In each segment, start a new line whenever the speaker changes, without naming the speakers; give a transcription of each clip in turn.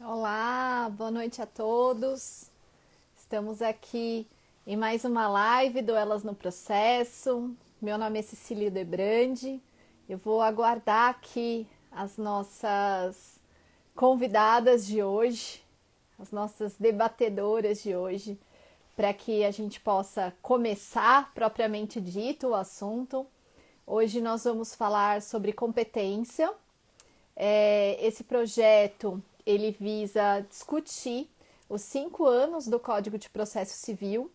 Olá, boa noite a todos. Estamos aqui em mais uma live do Elas no Processo. Meu nome é Cecília Debrandi. Eu vou aguardar aqui as nossas convidadas de hoje, as nossas debatedoras de hoje, para que a gente possa começar propriamente dito o assunto. Hoje nós vamos falar sobre competência. Esse projeto ele visa discutir os 5 anos do Código de Processo Civil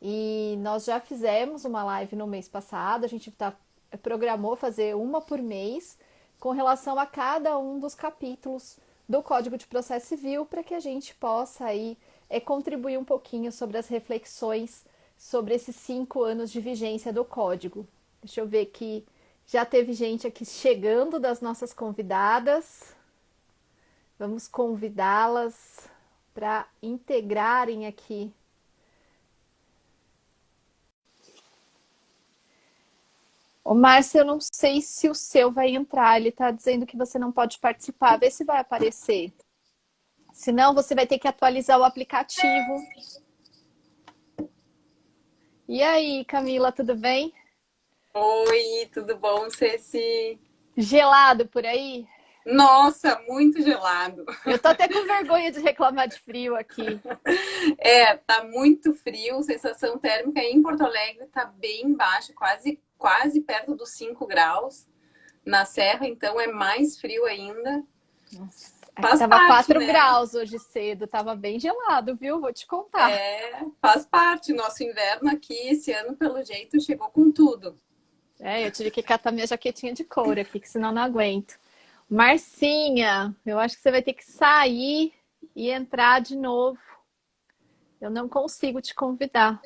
e nós já fizemos uma live no mês passado, a gente programou fazer uma por mês com relação a cada um dos capítulos do Código de Processo Civil para que a gente possa aí contribuir um pouquinho sobre as reflexões sobre esses 5 anos de vigência do Código. Deixa eu ver aqui. Já teve gente aqui chegando das nossas convidadas. Vamos convidá-las para integrarem aqui. Ô, Márcio, eu não sei se o seu vai entrar. Ele está dizendo que você não pode participar. Vê se vai aparecer. Senão, você vai ter que atualizar o aplicativo. E aí, Camila, tudo bem?
Oi, tudo bom, Ceci?
Gelado por aí?
Nossa, muito gelado.
Eu tô até com vergonha de reclamar de frio aqui.
Tá muito frio, sensação térmica em Porto Alegre tá bem baixa, quase perto dos 5 graus. Na Serra, então, é mais frio ainda.
Nossa, aqui
Faz
tava
parte,
4
né?
graus hoje cedo, tava bem gelado, viu? Vou te contar.
Faz parte. Nosso inverno aqui, esse ano, pelo jeito, chegou com tudo.
Eu tive que catar minha jaquetinha de couro aqui, que senão não aguento. Marcinha, eu acho que você vai ter que sair e entrar de novo. Eu não consigo te convidar.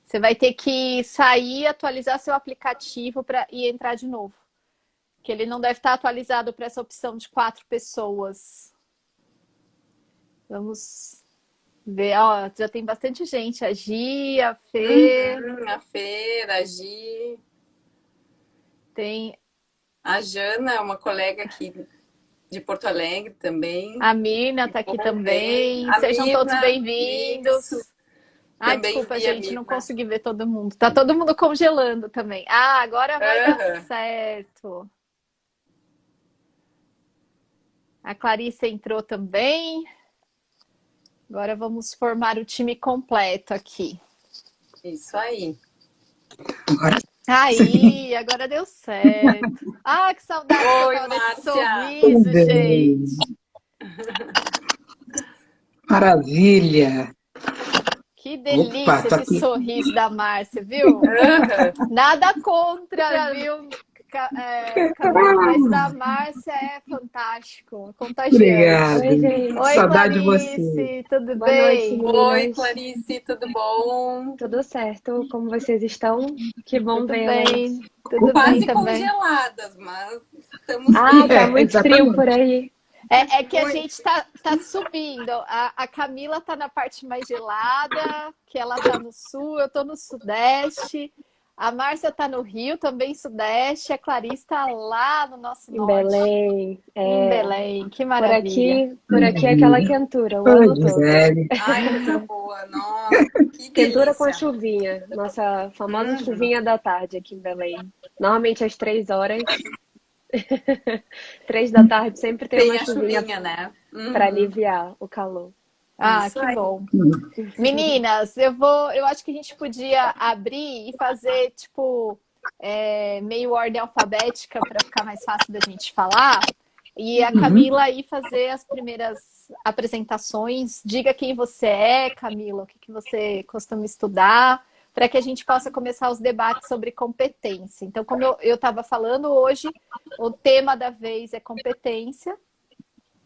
Você vai ter que sair, atualizar seu aplicativo e entrar de novo. Que ele não deve estar atualizado para essa opção de 4 pessoas. Vamos ver, ó, já tem bastante gente. A Gi, a Fê,
A Feira, a Gi,
tem
a Jana, é uma colega aqui de Porto Alegre também.
a Mirna
Que
tá aqui
bom ver.
também.
A
Sejam todos
Mirna, isso.
bem-vindos. Ai,
Também
desculpa,
vi a
gente, não
Mirna.
consegui ver todo mundo. Tá todo mundo congelando também. Ah, agora vai dar
Aham.
certo. A Clarice entrou também. Agora vamos formar o time completo aqui.
Isso aí.
Agora
Aí, agora deu certo. Ah, que saudade que eu
Oi,
tava desse
Márcia.
sorriso,
bem.
gente.
Maravilha.
Que
Opa,
delícia
tô
esse
aqui.
sorriso da Márcia, viu?
Aham.
Nada contra, viu, Camila? Mas da Márcia é fantástico, contagiante.
Obrigado.
Oi, gente.
Oi,
Saudade de você.
Clarice, tudo
Boa noite,
bem?
Oi,
meninas.
Clarice, tudo bom?
Tudo certo? Como vocês estão? Que bom
Tudo
vê-las.
bem, tudo bem
Quase
também.
congeladas, mas estamos
Ah, tá
bem.
muito frio por
Exatamente.
aí.
É que a
Muito.
gente tá subindo. A Camila tá na parte mais gelada, que ela tá no sul, eu tô no sudeste. A Márcia tá no Rio, também sudeste. A Clarice tá lá no nosso
Em
norte,
Belém.
em
É,
Belém. Que
por
maravilha.
aqui, por aqui é aquela quentura o
Oi,
ano todo.
Gisele.
Ai, coisa boa. Nossa, que
Quentura com a
delícia.
chuvinha. Nossa famosa
Uhum.
chuvinha da tarde aqui em Belém. Normalmente às 3 horas. 3 da tarde sempre tem
Tem
uma
a
chuvinha
chuvinha, né?
para
Uhum.
aliviar o calor.
Ah,
Isso
que
aí.
bom. Meninas, eu acho que a gente podia abrir e fazer tipo meio ordem alfabética para ficar mais fácil da gente falar. E a
Uhum.
Camila aí fazer as primeiras apresentações. Diga quem você é, Camila, o que que você costuma estudar, para que a gente possa começar os debates sobre competência. Então, como eu estava falando hoje, o tema da vez é competência.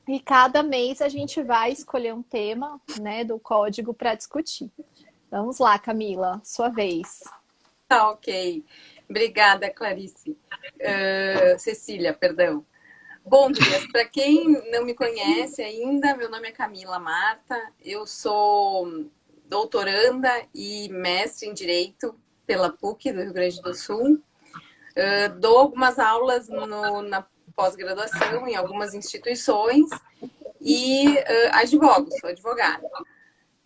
E cada mês a gente vai escolher um tema, né, do código para discutir. Vamos lá, Camila, sua vez.
Tá, ok. Obrigada, Clarice. Cecília, perdão. Bom, gurias, para quem não me conhece ainda, meu nome é Camila Marta, eu sou doutoranda e mestre em Direito pela PUC do Rio Grande do Sul. Dou algumas aulas na pós-graduação em algumas instituições e advogo, sou advogada.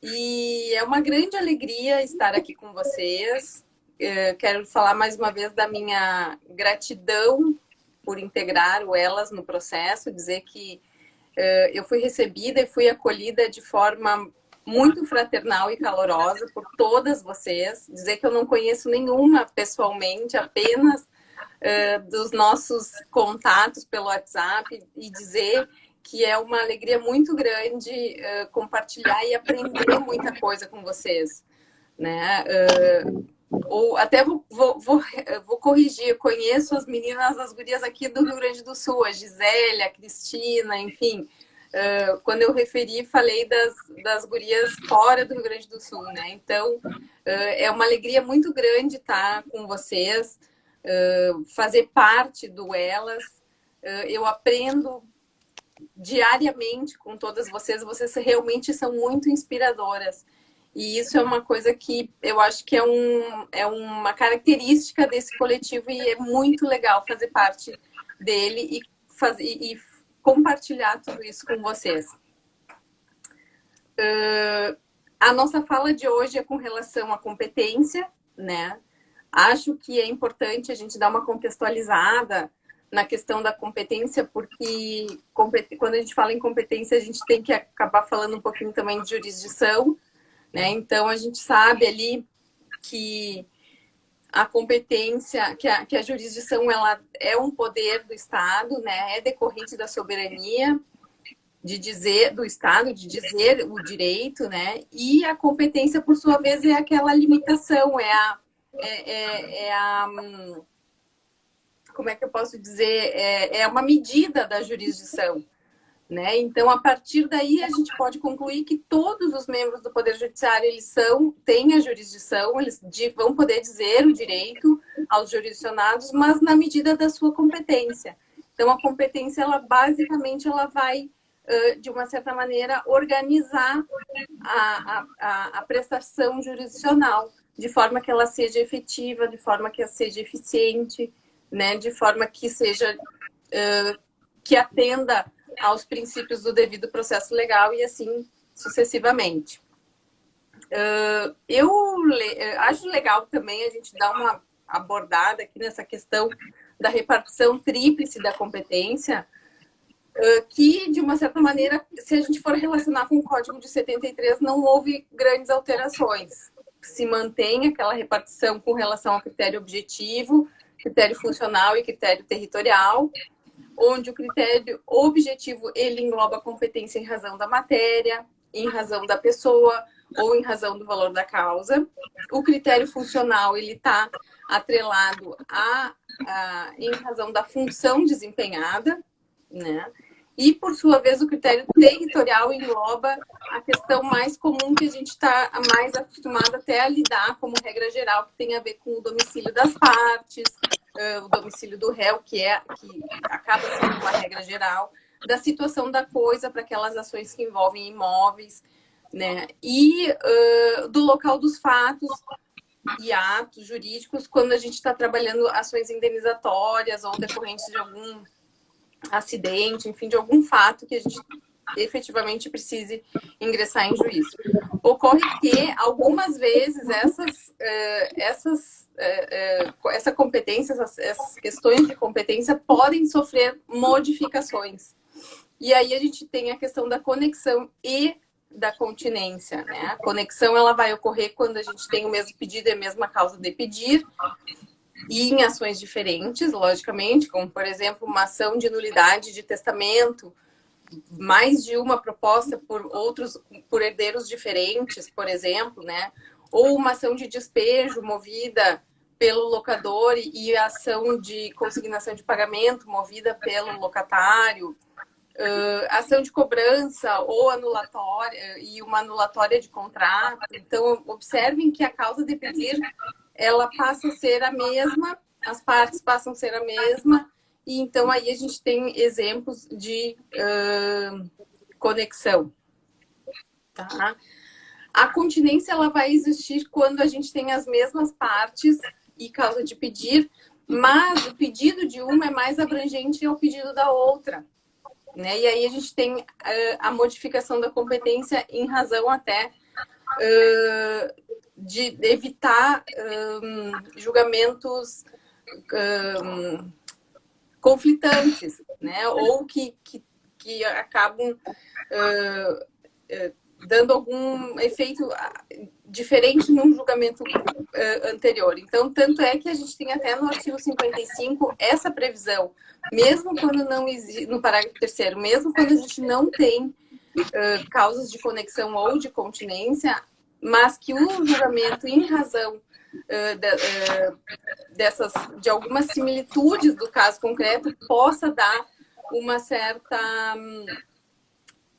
E é uma grande alegria estar aqui com vocês. Quero falar mais uma vez da minha gratidão por integrar o Elas no processo, dizer que eu fui recebida e fui acolhida de forma muito fraternal e calorosa por todas vocês. Dizer que eu não conheço nenhuma pessoalmente, apenas dos nossos contatos pelo WhatsApp, e dizer que é uma alegria muito grande compartilhar e aprender muita coisa com vocês, né? Ou até vou corrigir, eu conheço as meninas, as gurias aqui do Rio Grande do Sul, a Gisélia, a Cristina, enfim. Quando eu referi, falei das gurias fora do Rio Grande do Sul, né? Então, é uma alegria muito grande estar com vocês, fazer parte do Elas. Eu aprendo diariamente com todas vocês realmente são muito inspiradoras. E isso é uma coisa que eu acho que é uma característica desse coletivo e é muito legal fazer parte dele e compartilhar tudo isso com vocês. A nossa fala de hoje é com relação à competência, né? Acho que é importante a gente dar uma contextualizada na questão da competência, porque quando a gente fala em competência, a gente tem que acabar falando um pouquinho também de jurisdição, né? Então, a gente sabe ali que a competência, que a jurisdição ela é um poder do Estado, né? É decorrente da soberania de dizer do Estado, de dizer o direito, né? E a competência, por sua vez, é aquela limitação, como é que eu posso dizer? É uma medida da jurisdição, né? Então, a partir daí, a gente pode concluir que todos os membros do Poder Judiciário, têm a jurisdição, eles vão poder dizer o direito aos jurisdicionados, mas na medida da sua competência. Então, a competência, basicamente, ela vai, de uma certa maneira, organizar a prestação jurisdicional, de forma que ela seja efetiva, de forma que ela seja eficiente, né? De forma que seja, que atenda aos princípios do devido processo legal e assim sucessivamente. Eu acho legal também a gente dar uma abordada aqui nessa questão da repartição tríplice da competência, que, de uma certa maneira, se a gente for relacionar com o Código de 73, não houve grandes alterações. Se mantém aquela repartição com relação ao critério objetivo, critério funcional e critério territorial, onde o critério objetivo ele engloba a competência em razão da matéria, em razão da pessoa ou em razão do valor da causa. O critério funcional ele está atrelado em razão da função desempenhada, né? E, por sua vez, o critério territorial engloba a questão mais comum que a gente está mais acostumado até a lidar como regra geral, que tem a ver com o domicílio das partes, o domicílio do réu, que acaba sendo uma regra geral, da situação da coisa para aquelas ações que envolvem imóveis, né? E do local dos fatos e atos jurídicos, quando a gente está trabalhando ações indenizatórias ou decorrentes de algum acidente, enfim, de algum fato que a gente efetivamente precise ingressar em juízo. Ocorre que, algumas vezes, essa competência, essas questões de competência podem sofrer modificações. E aí a gente tem a questão da conexão e da continência, né? A conexão ela vai ocorrer quando a gente tem o mesmo pedido e a mesma causa de pedir, e em ações diferentes, logicamente, como, por exemplo, uma ação de nulidade de testamento, mais de uma proposta por herdeiros diferentes, por exemplo, né? Ou uma ação de despejo movida pelo locador e a ação de consignação de pagamento movida pelo locatário, ação de cobrança ou anulatória e uma anulatória de contrato. Então, observem que a causa de pedir ela passa a ser a mesma, as partes passam a ser a mesma, e então aí a gente tem exemplos de conexão. Tá? A continência ela vai existir quando a gente tem as mesmas partes e causa de pedir, mas o pedido de uma é mais abrangente ao pedido da outra. né? E aí a gente tem a modificação da competência em razão até de evitar julgamentos conflitantes, né? Ou que acabam dando algum efeito diferente num julgamento anterior. Então, tanto é que a gente tem até no artigo 55 essa previsão, mesmo quando não existe, no parágrafo 3º, mesmo quando a gente não tem causas de conexão ou de continência, mas que o julgamento, em razão de algumas similitudes do caso concreto, possa dar uma certa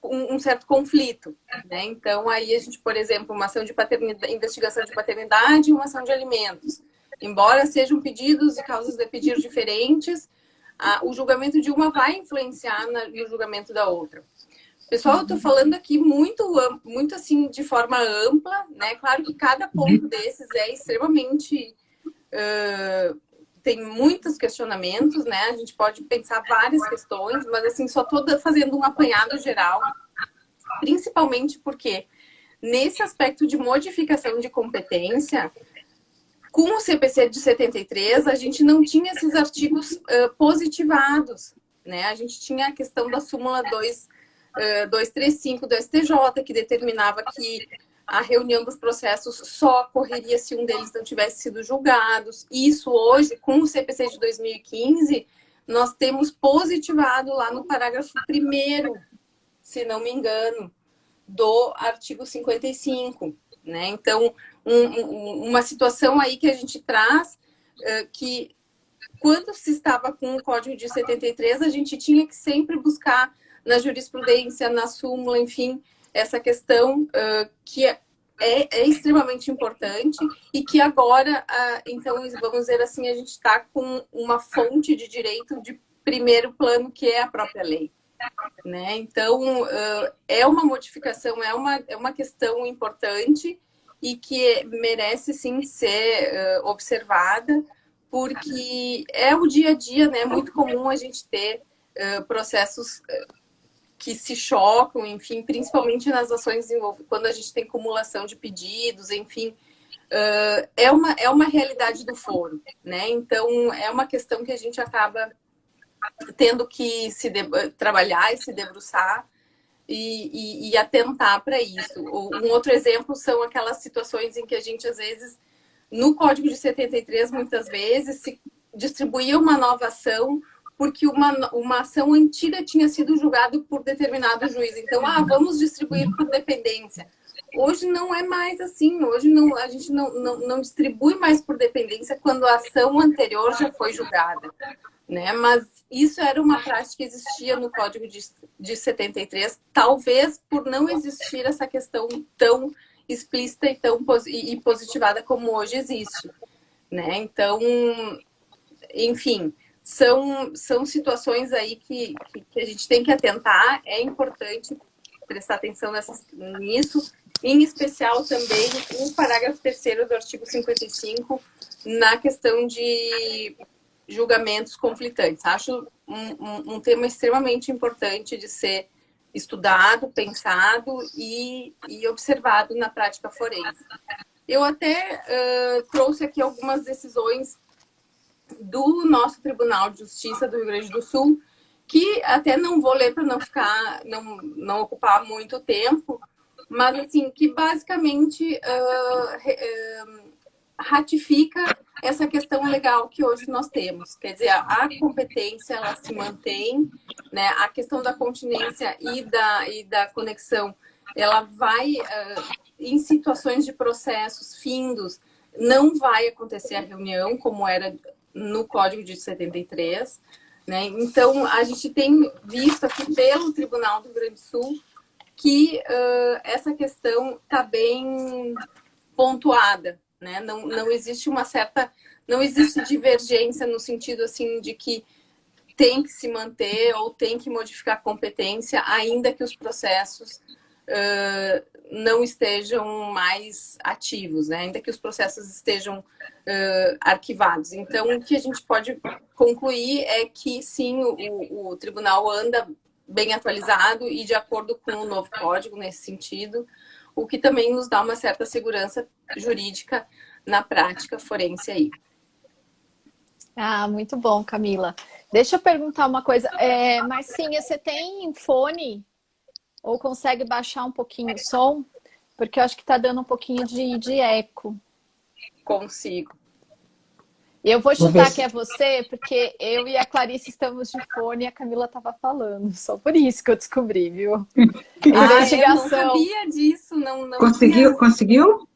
um certo conflito, né? Então, aí a gente, por exemplo, uma ação de paternidade, investigação de paternidade e uma ação de alimentos. Embora sejam pedidos e causas de pedido diferentes, o julgamento de uma vai influenciar no julgamento da outra. Pessoal, eu estou falando aqui muito assim, de forma ampla, né? Claro que cada ponto desses é extremamente... tem muitos questionamentos, né? A gente pode pensar várias questões, mas assim, só estou fazendo um apanhado geral, principalmente porque nesse aspecto de modificação de competência, com o CPC de 73, a gente não tinha esses artigos positivados, né? A gente tinha a questão da súmula 235 do STJ, que determinava que a reunião dos processos só ocorreria se um deles não tivesse sido julgado. Isso hoje, com o CPC de 2015, nós temos positivado lá no parágrafo 1º, se não me engano, do artigo 55, né? Então, uma situação aí que a gente traz que quando se estava com o Código de 73, a gente tinha que sempre buscar na jurisprudência, na súmula, enfim, essa questão que é extremamente importante e que agora, então, vamos dizer assim, a gente está com uma fonte de direito de primeiro plano, que é a própria lei, né? Então, é uma modificação, é uma questão importante e que merece, sim, ser observada, porque é o dia a dia, né? É muito comum a gente ter processos que se chocam, enfim, principalmente nas ações desenvolvidas, quando a gente tem acumulação de pedidos, enfim, é uma realidade do foro, né? Então, é uma questão que a gente acaba tendo que trabalhar e se debruçar e atentar para isso. Um outro exemplo são aquelas situações em que a gente, às vezes, no Código de 73, muitas vezes, se distribuía uma nova ação porque uma ação antiga tinha sido julgada por determinado juiz. Então, vamos distribuir por dependência. Hoje não é mais assim. Hoje não, a gente não distribui mais por dependência quando a ação anterior já foi julgada, né? Mas isso era uma prática que existia no Código de 73, talvez por não existir essa questão tão explícita e tão positivada como hoje existe, né? Então, enfim, são situações aí que a gente tem que atentar. É importante prestar atenção nisso, em especial também o parágrafo 3º do artigo 55, na questão de julgamentos conflitantes. Acho um tema extremamente importante de ser estudado, pensado e observado na prática forense. Eu até trouxe aqui algumas decisões do nosso Tribunal de Justiça do Rio Grande do Sul, que até não vou ler para não ocupar muito tempo, mas assim, que basicamente ratifica essa questão legal que hoje nós temos. Quer dizer, a competência, ela se mantém, né? A questão da continência e da conexão, ela vai, em situações de processos findos, não vai acontecer a reunião, como era no Código de 73, né? Então, a gente tem visto aqui pelo Tribunal do Rio Grande do Sul que essa questão está bem pontuada, né? Não existe não existe divergência no sentido assim de que tem que se manter ou tem que modificar a competência, ainda que os processos não estejam mais ativos, né? Ainda que os processos estejam arquivados. Então, o que a gente pode concluir é que, sim, o tribunal anda bem atualizado e de acordo com o novo código nesse sentido, o que também nos dá uma certa segurança jurídica na prática forense aí.
Ah, muito bom, Camila. Deixa eu perguntar uma coisa. Marcinha, você tem fone ou consegue baixar um pouquinho o som? Porque eu acho que está dando um pouquinho de eco.
Consigo.
Eu vou
Vou ver
chutar que
se.
é você, porque eu e a Clarice estamos de fone e a Camila estava falando. Só por isso que eu descobri, viu?
Eu não
Investigação.
sabia disso, não
Conseguiu?
tinha.
Conseguiu?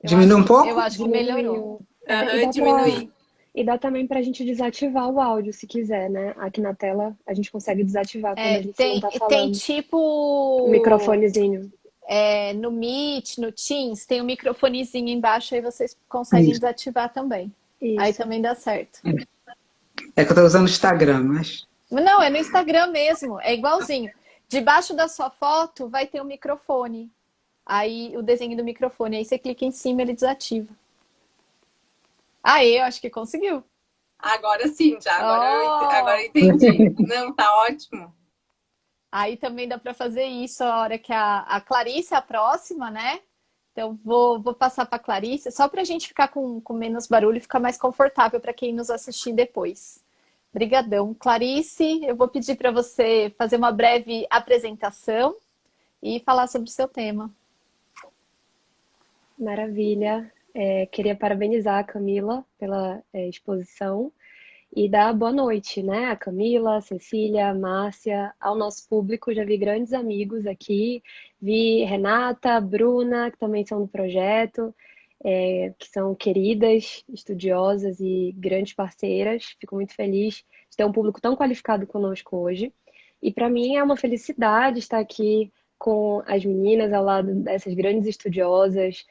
Diminuiu um
Eu
pouco?
acho que melhorou.
Diminuiu. E dá
Diminuir.
e dá também pra gente desativar o áudio, se quiser, né? Aqui na tela a gente consegue desativar quando a gente não tá
Tem
falando. O
tipo
microfonezinho.
no Meet, no Teams, tem um microfonezinho embaixo, aí vocês conseguem
Isso.
desativar também. Aí
Isso.
também dá certo.
É que eu estou usando o Instagram, mas.
Não, é no Instagram mesmo, é igualzinho. Debaixo da sua foto vai ter um microfone. Aí o desenho do microfone, aí você clica em cima, ele desativa. Aí, eu acho que conseguiu.
Agora sim, já. Agora
Oh!
eu entendi. Não, tá ótimo.
Aí também dá para fazer isso a hora que a Clarice é a próxima, né? Então vou passar para a Clarice, só para a gente ficar com menos barulho e ficar mais confortável para quem nos assistir depois. Brigadão. Clarice, eu vou pedir para você fazer uma breve apresentação e falar sobre o seu tema.
Maravilha. Queria parabenizar a Camila pela exposição e dar boa noite, né? A Camila, a Cecília, a Márcia, ao nosso público. Já vi grandes amigos aqui, vi Renata, a Bruna, que também são do projeto, que são queridas, estudiosas e grandes parceiras. Fico muito feliz de ter um público tão qualificado conosco hoje. E para mim é uma felicidade estar aqui com as meninas ao lado dessas grandes estudiosas,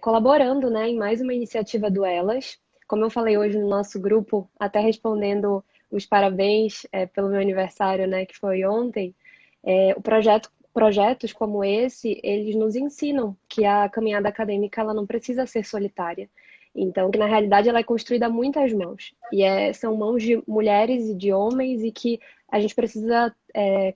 colaborando, né, em mais uma iniciativa do Elas. Como eu falei hoje no nosso grupo, até respondendo os parabéns pelo meu aniversário, né, que foi ontem, projetos como esse, eles nos ensinam que a caminhada acadêmica ela não precisa ser solitária. Então, que na realidade ela é construída a muitas mãos. São mãos de mulheres e de homens e que a gente precisa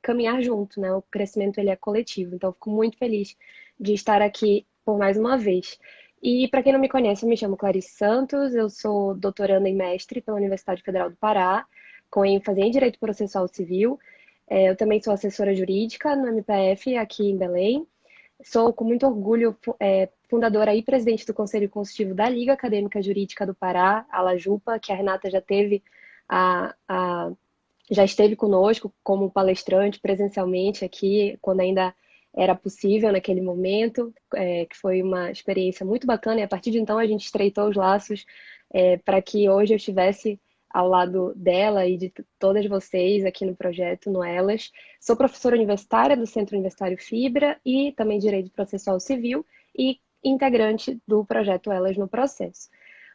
caminhar junto, né? O crescimento ele é coletivo. Então, eu fico muito feliz de estar aqui por mais uma vez. E para quem não me conhece, eu me chamo Clarice Santos, eu sou doutoranda em mestre pela Universidade Federal do Pará, com ênfase em Direito Processual Civil. Eu também sou assessora jurídica no MPF aqui em Belém. Sou, com muito orgulho, fundadora e presidente do Conselho Consultivo da Liga Acadêmica Jurídica do Pará, a LAJUPA, que a Renata já teve já esteve conosco como palestrante presencialmente aqui, quando ainda era possível naquele momento, que foi uma experiência muito bacana, e a partir de então a gente estreitou os laços para que hoje eu estivesse ao lado dela e de todas vocês aqui no projeto, no Elas. Sou professora universitária do Centro Universitário Fibra e também Direito Processual Civil e integrante do projeto Elas no Processo.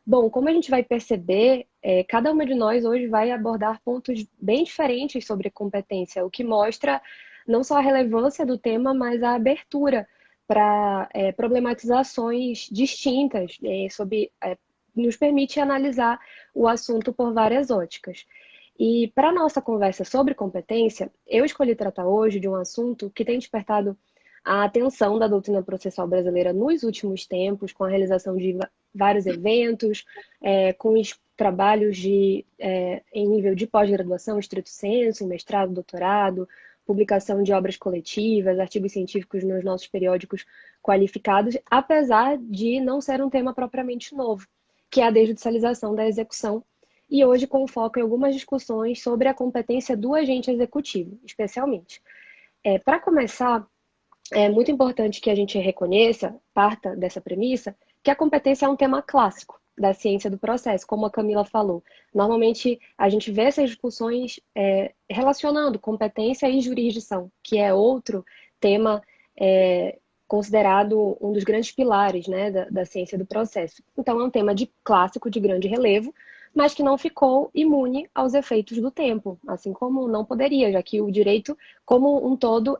Bom, como a gente vai perceber, cada uma de nós hoje vai abordar pontos bem diferentes sobre competência, o que mostra não só a relevância do tema, mas a abertura para problematizações distintas, nos permite analisar o assunto por várias óticas. E para a nossa conversa sobre competência, eu escolhi tratar hoje de um assunto que tem despertado a atenção da doutrina processual brasileira nos últimos tempos, com a realização de vários eventos, com os trabalhos em nível de pós-graduação, estrito sensu, mestrado, doutorado, publicação de obras coletivas, artigos científicos nos nossos periódicos qualificados, apesar de não ser um tema propriamente novo, que é a desjudicialização da execução, e hoje com foco em algumas discussões sobre a competência do agente executivo, especialmente. Para começar, é muito importante que a gente reconheça, parta dessa premissa, que a competência é um tema clássico da ciência do processo, como a Camila falou. Normalmente, a gente vê essas discussões relacionando competência e jurisdição, que é outro tema considerado um dos grandes pilares, né, da ciência do processo. Então, é um tema clássico, de grande relevo, mas que não ficou imune aos efeitos do tempo, assim como não poderia, já que o direito, como um todo,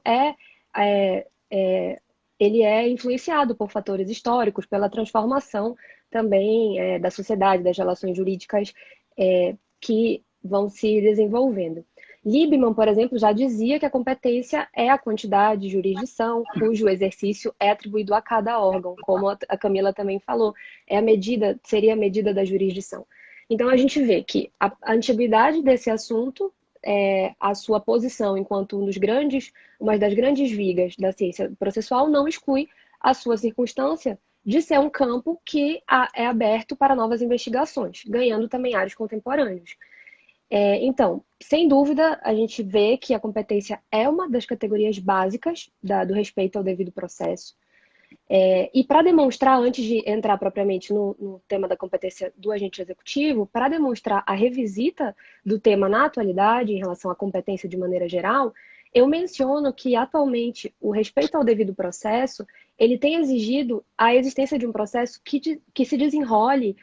ele é influenciado por fatores históricos, pela transformação também da sociedade, das relações jurídicas que vão se desenvolvendo. Liebman, por exemplo, já dizia que a competência é a quantidade de jurisdição cujo exercício é atribuído a cada órgão, como a Camila também falou, é a medida, seria a medida da jurisdição. Então a gente vê que a antiguidade desse assunto, a sua posição enquanto uma das grandes vigas da ciência processual não exclui a sua circunstância de ser um campo que é aberto para novas investigações, ganhando também áreas contemporâneas. Então, sem dúvida, a gente vê que a competência é uma das categorias básicas do respeito ao devido processo. E para demonstrar, antes de entrar propriamente no tema da competência do agente executivo, para demonstrar a revisita do tema na atualidade em relação à competência de maneira geral, eu menciono que atualmente o respeito ao devido processo, ele tem exigido a existência de um processo que se desenrole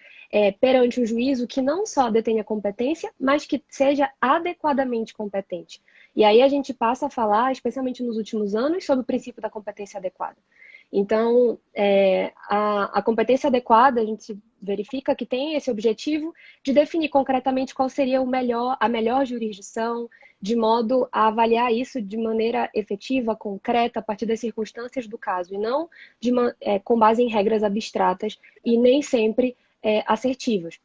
perante um juízo que não só detenha competência, mas que seja adequadamente competente. E aí a gente passa a falar, especialmente nos últimos anos, sobre o princípio da competência adequada. Então, a competência adequada, a gente verifica que tem esse objetivo de definir concretamente qual seria a melhor jurisdição, de modo a avaliar isso de maneira efetiva, concreta, a partir das circunstâncias do caso, e não com base em regras abstratas e nem sempre assertivas.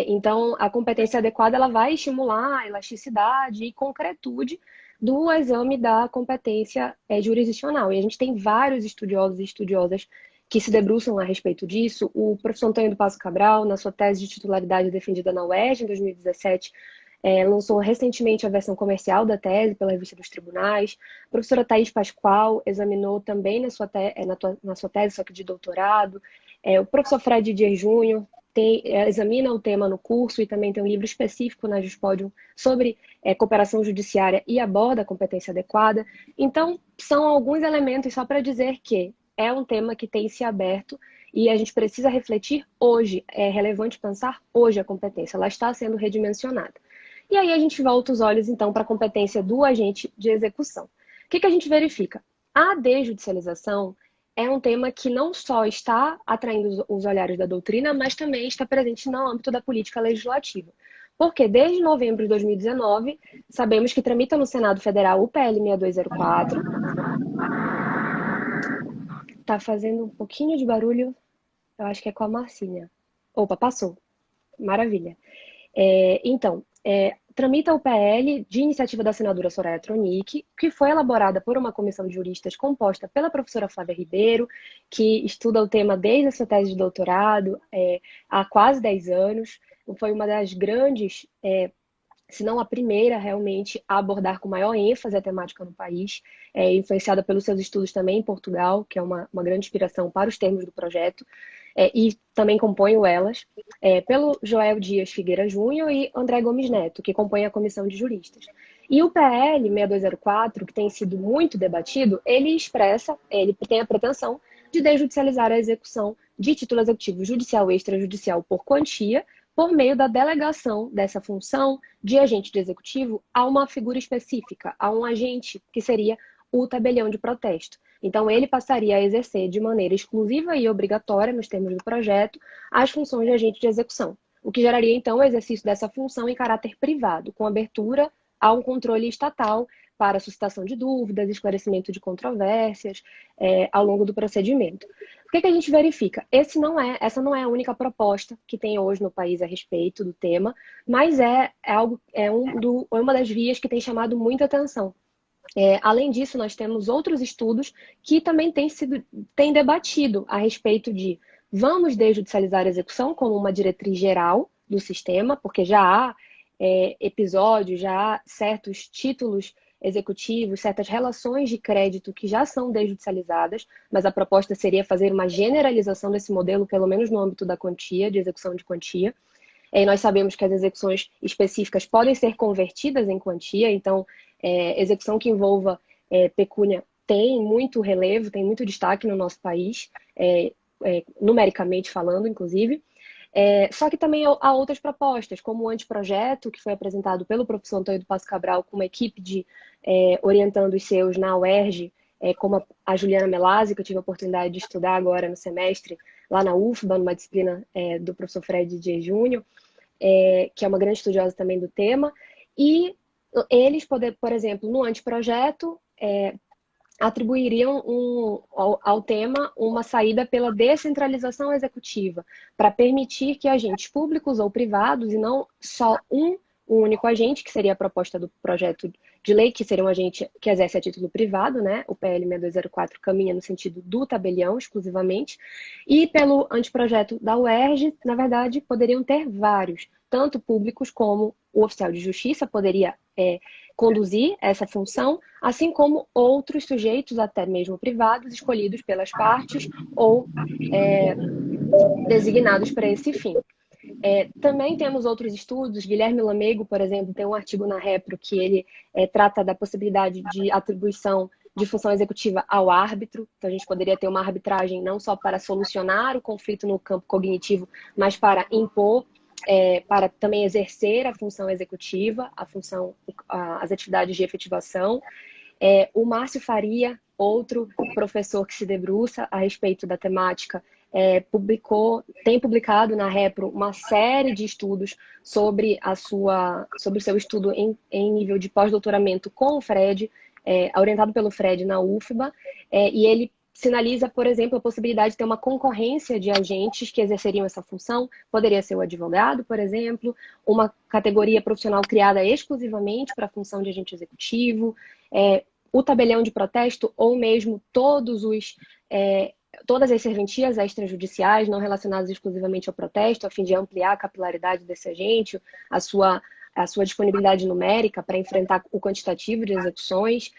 Então, a competência adequada ela vai estimular a elasticidade e concretude do exame da competência jurisdicional. E a gente tem vários estudiosos e estudiosas que se debruçam a respeito disso. O professor Antônio do Passo Cabral, na sua tese de titularidade defendida na UERJ, em 2017, lançou recentemente a versão comercial da tese pela Revista dos Tribunais. A professora Thaís Pascoal examinou também na sua tese, só que de doutorado. O professor Fred Dias Júnior examina o tema no curso e também tem um livro específico na Juspodium sobre cooperação judiciária e aborda a competência adequada. Então, são alguns elementos só para dizer que é um tema que tem se aberto e a gente precisa refletir hoje. É relevante pensar hoje a competência, ela está sendo redimensionada. E aí a gente volta os olhos, então, para a competência do agente de execução. O que a gente verifica? A desjudicialização é um tema que não só está atraindo os olhares da doutrina, mas também está presente no âmbito da política legislativa. Porque desde novembro de 2019, sabemos que tramita no Senado Federal o PL 6204. Está fazendo um pouquinho de barulho, eu acho que é com a Marcinha. Opa, passou. Maravilha. Então, tramita o PL de iniciativa da senadora Soraya Tronic, que foi elaborada por uma comissão de juristas composta pela professora Flávia Ribeiro, que estuda o tema desde a sua tese de doutorado há quase 10 anos. Foi uma das grandes, se não a primeira realmente, a abordar com maior ênfase a temática no país, influenciada pelos seus estudos também em Portugal, que é uma grande inspiração para os termos do projeto. E também componho elas, pelo Joel Dias Figueira Júnior e André Gomes Neto, que compõem a comissão de juristas. E o PL 6204, que tem sido muito debatido, ele tem a pretensão de desjudicializar a execução de título executivo judicial e extrajudicial por quantia, por meio da delegação dessa função de agente de executivo a uma figura específica, a um agente que seria o tabelião de protesto. Então, ele passaria a exercer de maneira exclusiva e obrigatória, nos termos do projeto, as funções de agente de execução, o que geraria, então, o exercício dessa função em caráter privado, com abertura a um controle estatal para suscitação de dúvidas, esclarecimento de controvérsias ao longo do procedimento. O que a gente verifica? Essa não é a única proposta que tem hoje no país a respeito do tema, mas é uma das vias que tem chamado muita atenção. Além disso, nós temos outros estudos que também têm debatido a respeito de vamos desjudicializar a execução como uma diretriz geral do sistema, porque já há episódios, já há certos títulos executivos, certas relações de crédito que já são desjudicializadas, mas a proposta seria fazer uma generalização desse modelo, pelo menos no âmbito da quantia, de execução de quantia. E nós sabemos que as execuções específicas podem ser convertidas em quantia, então execução que envolva pecúnia tem muito relevo, tem muito destaque no nosso país, numericamente falando, inclusive. Só que também há outras propostas, como o anteprojeto, que foi apresentado pelo professor Antônio do Passo Cabral com uma equipe orientando os seus na UERJ, como a Juliana Melazzi, que eu tive a oportunidade de estudar agora no semestre, lá na UFBA, numa disciplina do professor Fred Dias Júnior, que é uma grande estudiosa também do tema, e Eles, por exemplo, no anteprojeto, atribuiriam ao tema uma saída pela descentralização executiva, para permitir que agentes públicos ou privados, e não só um único agente, que seria a proposta do projeto de lei, que seria um agente que exerce a título privado, né? O PL 6204 caminha no sentido do tabelião exclusivamente, e pelo anteprojeto da UERJ, na verdade, poderiam ter vários, tanto públicos como o oficial de justiça poderia conduzir essa função, assim como outros sujeitos, até mesmo privados, escolhidos pelas partes ou designados para esse fim. Também temos outros estudos. Guilherme Lamego, por exemplo, tem um artigo na Repro que ele trata da possibilidade de atribuição de função executiva ao árbitro. Então, a gente poderia ter uma arbitragem não só para solucionar o conflito no campo cognitivo, mas para impor, para também exercer a função executiva, as atividades de efetivação. O Márcio Faria, outro professor que se debruça a respeito da temática, tem publicado na Repro uma série de estudos sobre o seu estudo em nível de pós-doutoramento com o Fred, orientado pelo Fred na UFBA, e ele sinaliza, por exemplo, a possibilidade de ter uma concorrência de agentes que exerceriam essa função. Poderia ser o advogado, por exemplo, uma categoria profissional criada exclusivamente para a função de agente executivo, o tabelião de protesto, ou mesmo todas as serventias extrajudiciais não relacionadas exclusivamente ao protesto, a fim de ampliar a capilaridade desse agente, a sua disponibilidade numérica para enfrentar o quantitativo de execuções.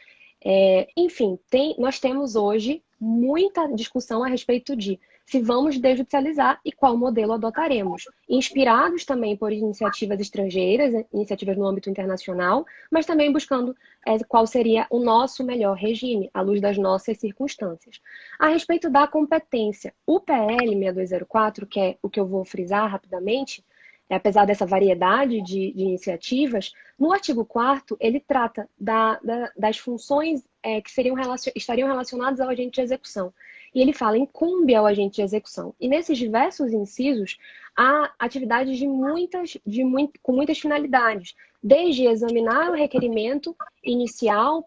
Enfim, nós temos hoje muita discussão a respeito de se vamos desjudicializar e qual modelo adotaremos. Inspirados também por iniciativas estrangeiras, iniciativas no âmbito internacional, mas também buscando qual seria o nosso melhor regime, à luz das nossas circunstâncias. A respeito da competência, o PL 6204, que é o que eu vou frisar rapidamente, apesar dessa variedade de iniciativas, no artigo 4º, ele trata das funções que estariam relacionadas ao agente de execução. E ele fala, incumbe ao agente de execução. E nesses diversos incisos, há atividades com muitas finalidades, desde examinar o requerimento inicial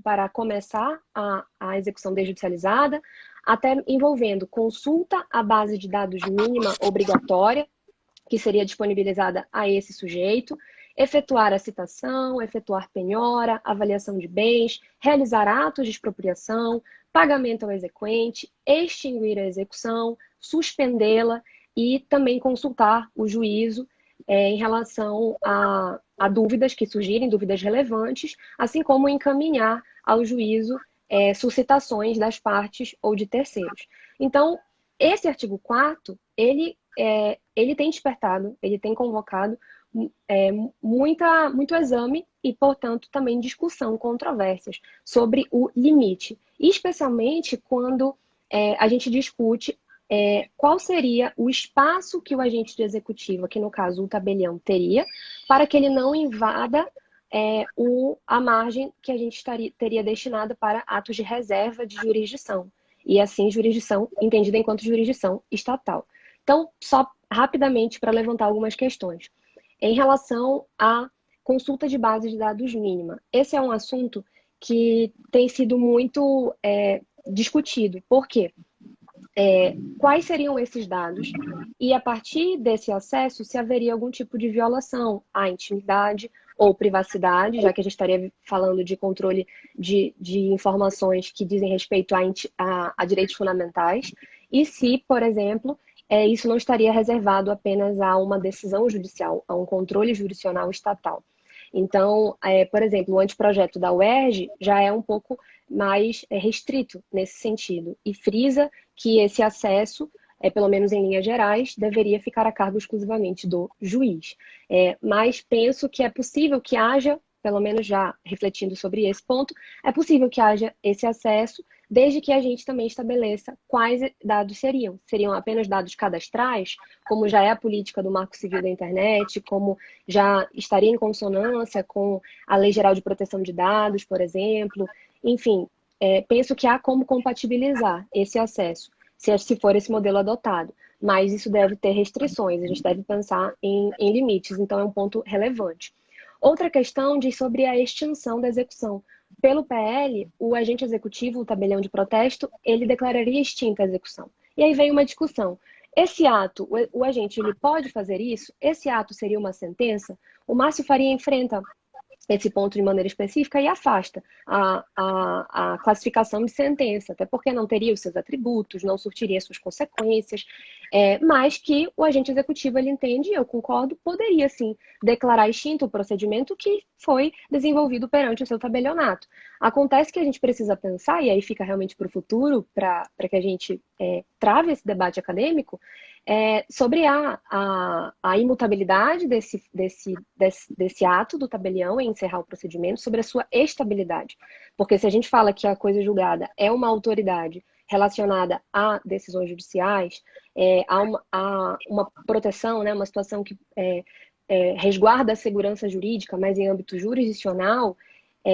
para começar a execução desjudicializada, até envolvendo consulta à base de dados mínima obrigatória, que seria disponibilizada a esse sujeito, efetuar a citação, efetuar penhora, avaliação de bens, realizar atos de expropriação, pagamento ao exequente, extinguir a execução, suspendê-la e também consultar o juízo em relação a dúvidas que surgirem, dúvidas relevantes, assim como encaminhar ao juízo suscitações das partes ou de terceiros. Então, esse artigo 4º, ele tem despertado, ele tem convocado muito exame e, portanto, também discussão, controvérsias sobre o limite, especialmente quando a gente discute qual seria o espaço que o agente de executivo, aqui no caso o tabelião, teria para que ele não invada a margem que a gente teria destinada para atos de reserva de jurisdição, e assim jurisdição entendida enquanto jurisdição estatal. Então, só rapidamente para levantar algumas questões. Em relação à consulta de base de dados mínima, esse é um assunto que tem sido muito discutido. Por quê? Quais seriam esses dados? E a partir desse acesso, se haveria algum tipo de violação à intimidade ou privacidade, já que a gente estaria falando de controle de informações que dizem respeito a direitos fundamentais, e se, por exemplo, isso não estaria reservado apenas a uma decisão judicial, a um controle jurisdicional estatal. Então, por exemplo, o anteprojeto da UERJ já é um pouco mais restrito nesse sentido e frisa que esse acesso, pelo menos em linhas gerais, deveria ficar a cargo exclusivamente do juiz. Mas penso que é possível que haja, pelo menos já refletindo sobre esse ponto, é possível que haja esse acesso, desde que a gente também estabeleça quais dados seriam. Seriam apenas dados cadastrais, como já é a política do Marco Civil da Internet, como já estaria em consonância com a Lei Geral de Proteção de Dados, por exemplo. Enfim, penso que há como compatibilizar esse acesso, se for esse modelo adotado. Mas isso deve ter restrições, a gente deve pensar em limites, então é um ponto relevante. Outra questão diz sobre a extinção da execução. Pelo PL, o agente executivo, o tabelião de protesto, ele declararia extinta a execução. E aí vem uma discussão. Esse ato, o agente, ele pode fazer isso? Esse ato seria uma sentença? O Márcio Faria enfrenta esse ponto de maneira específica e afasta a classificação de sentença, até porque não teria os seus atributos, não surtiria suas consequências, mas que o agente executivo, ele entende, eu concordo, poderia sim declarar extinto o procedimento que foi desenvolvido perante o seu tabelionato. Acontece que a gente precisa pensar, e aí fica realmente para o futuro, para que a gente trave esse debate acadêmico, sobre a imutabilidade desse ato do tabelião em encerrar o procedimento, sobre a sua estabilidade. Porque se a gente fala que a coisa julgada é uma autoridade relacionada a decisões judiciais, há uma proteção, né, uma situação que resguarda a segurança jurídica, mas em âmbito jurisdicional,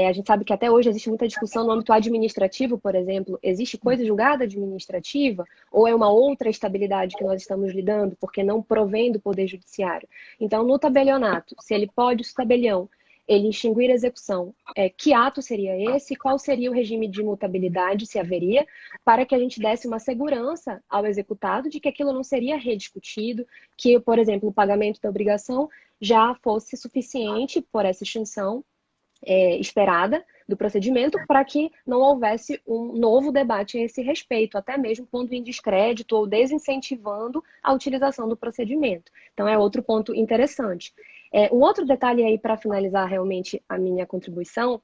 a gente sabe que até hoje existe muita discussão no âmbito administrativo, por exemplo. Existe coisa julgada administrativa ou é uma outra estabilidade que nós estamos lidando, porque não provém do Poder Judiciário? Então, no tabelionato, se ele pode, o tabelião, ele extinguir a execução, que ato seria esse? Qual seria o regime de imutabilidade, se haveria, para que a gente desse uma segurança ao executado de que aquilo não seria rediscutido, que, por exemplo, o pagamento da obrigação já fosse suficiente por essa extinção esperada do procedimento para que não houvesse um novo debate a esse respeito, até mesmo pondo em descrédito ou desincentivando a utilização do procedimento. Então, é outro ponto interessante. Um outro detalhe aí para finalizar realmente a minha contribuição,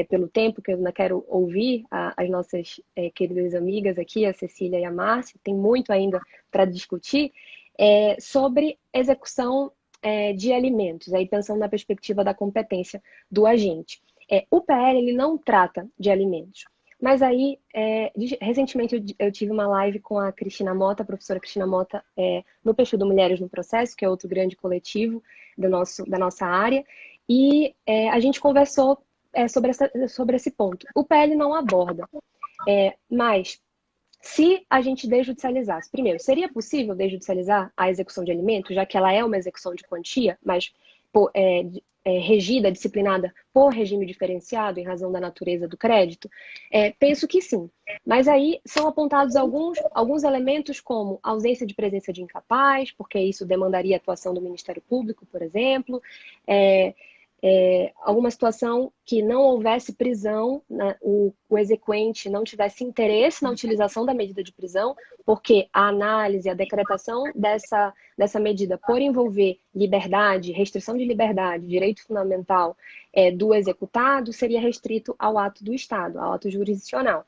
pelo tempo que eu ainda quero ouvir as nossas queridas amigas aqui, a Cecília e a Márcia, tem muito ainda para discutir, sobre execução de alimentos, aí pensando na perspectiva da competência do agente. O PL ele não trata de alimentos, mas aí, recentemente eu tive uma live com a Cristina Mota, a professora Cristina Mota, no perfil do Mulheres no Processo, que é outro grande coletivo da nossa área, e a gente conversou sobre esse ponto. O PL não aborda, mas se a gente desjudicializasse, primeiro, seria possível desjudicializar a execução de alimentos, já que ela é uma execução de quantia, mas regida, disciplinada por regime diferenciado em razão da natureza do crédito? Penso que sim. Mas aí são apontados alguns elementos como ausência de presença de incapaz, porque isso demandaria a atuação do Ministério Público, por exemplo, alguma situação que não houvesse prisão, né, o exequente não tivesse interesse na utilização da medida de prisão, porque a análise, a decretação dessa medida por envolver liberdade, restrição de liberdade, direito fundamental do executado, seria restrito ao ato do Estado, ao ato jurisdicional.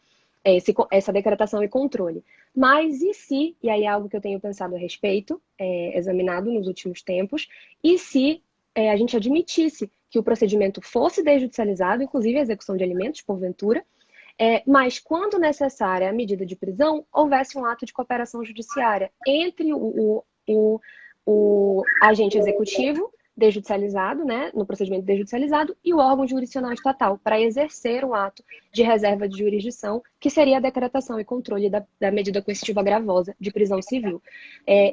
Essa decretação e controle. Mas e se, e aí é algo que eu tenho pensado a respeito, examinado nos últimos tempos, e se a gente admitisse que o procedimento fosse desjudicializado, inclusive a execução de alimentos, porventura, mas quando necessária a medida de prisão, houvesse um ato de cooperação judiciária entre o agente executivo desjudicializado, né, no procedimento desjudicializado, e o órgão jurisdicional estatal, para exercer um ato de reserva de jurisdição, que seria a decretação e controle da medida coercitiva gravosa de prisão civil.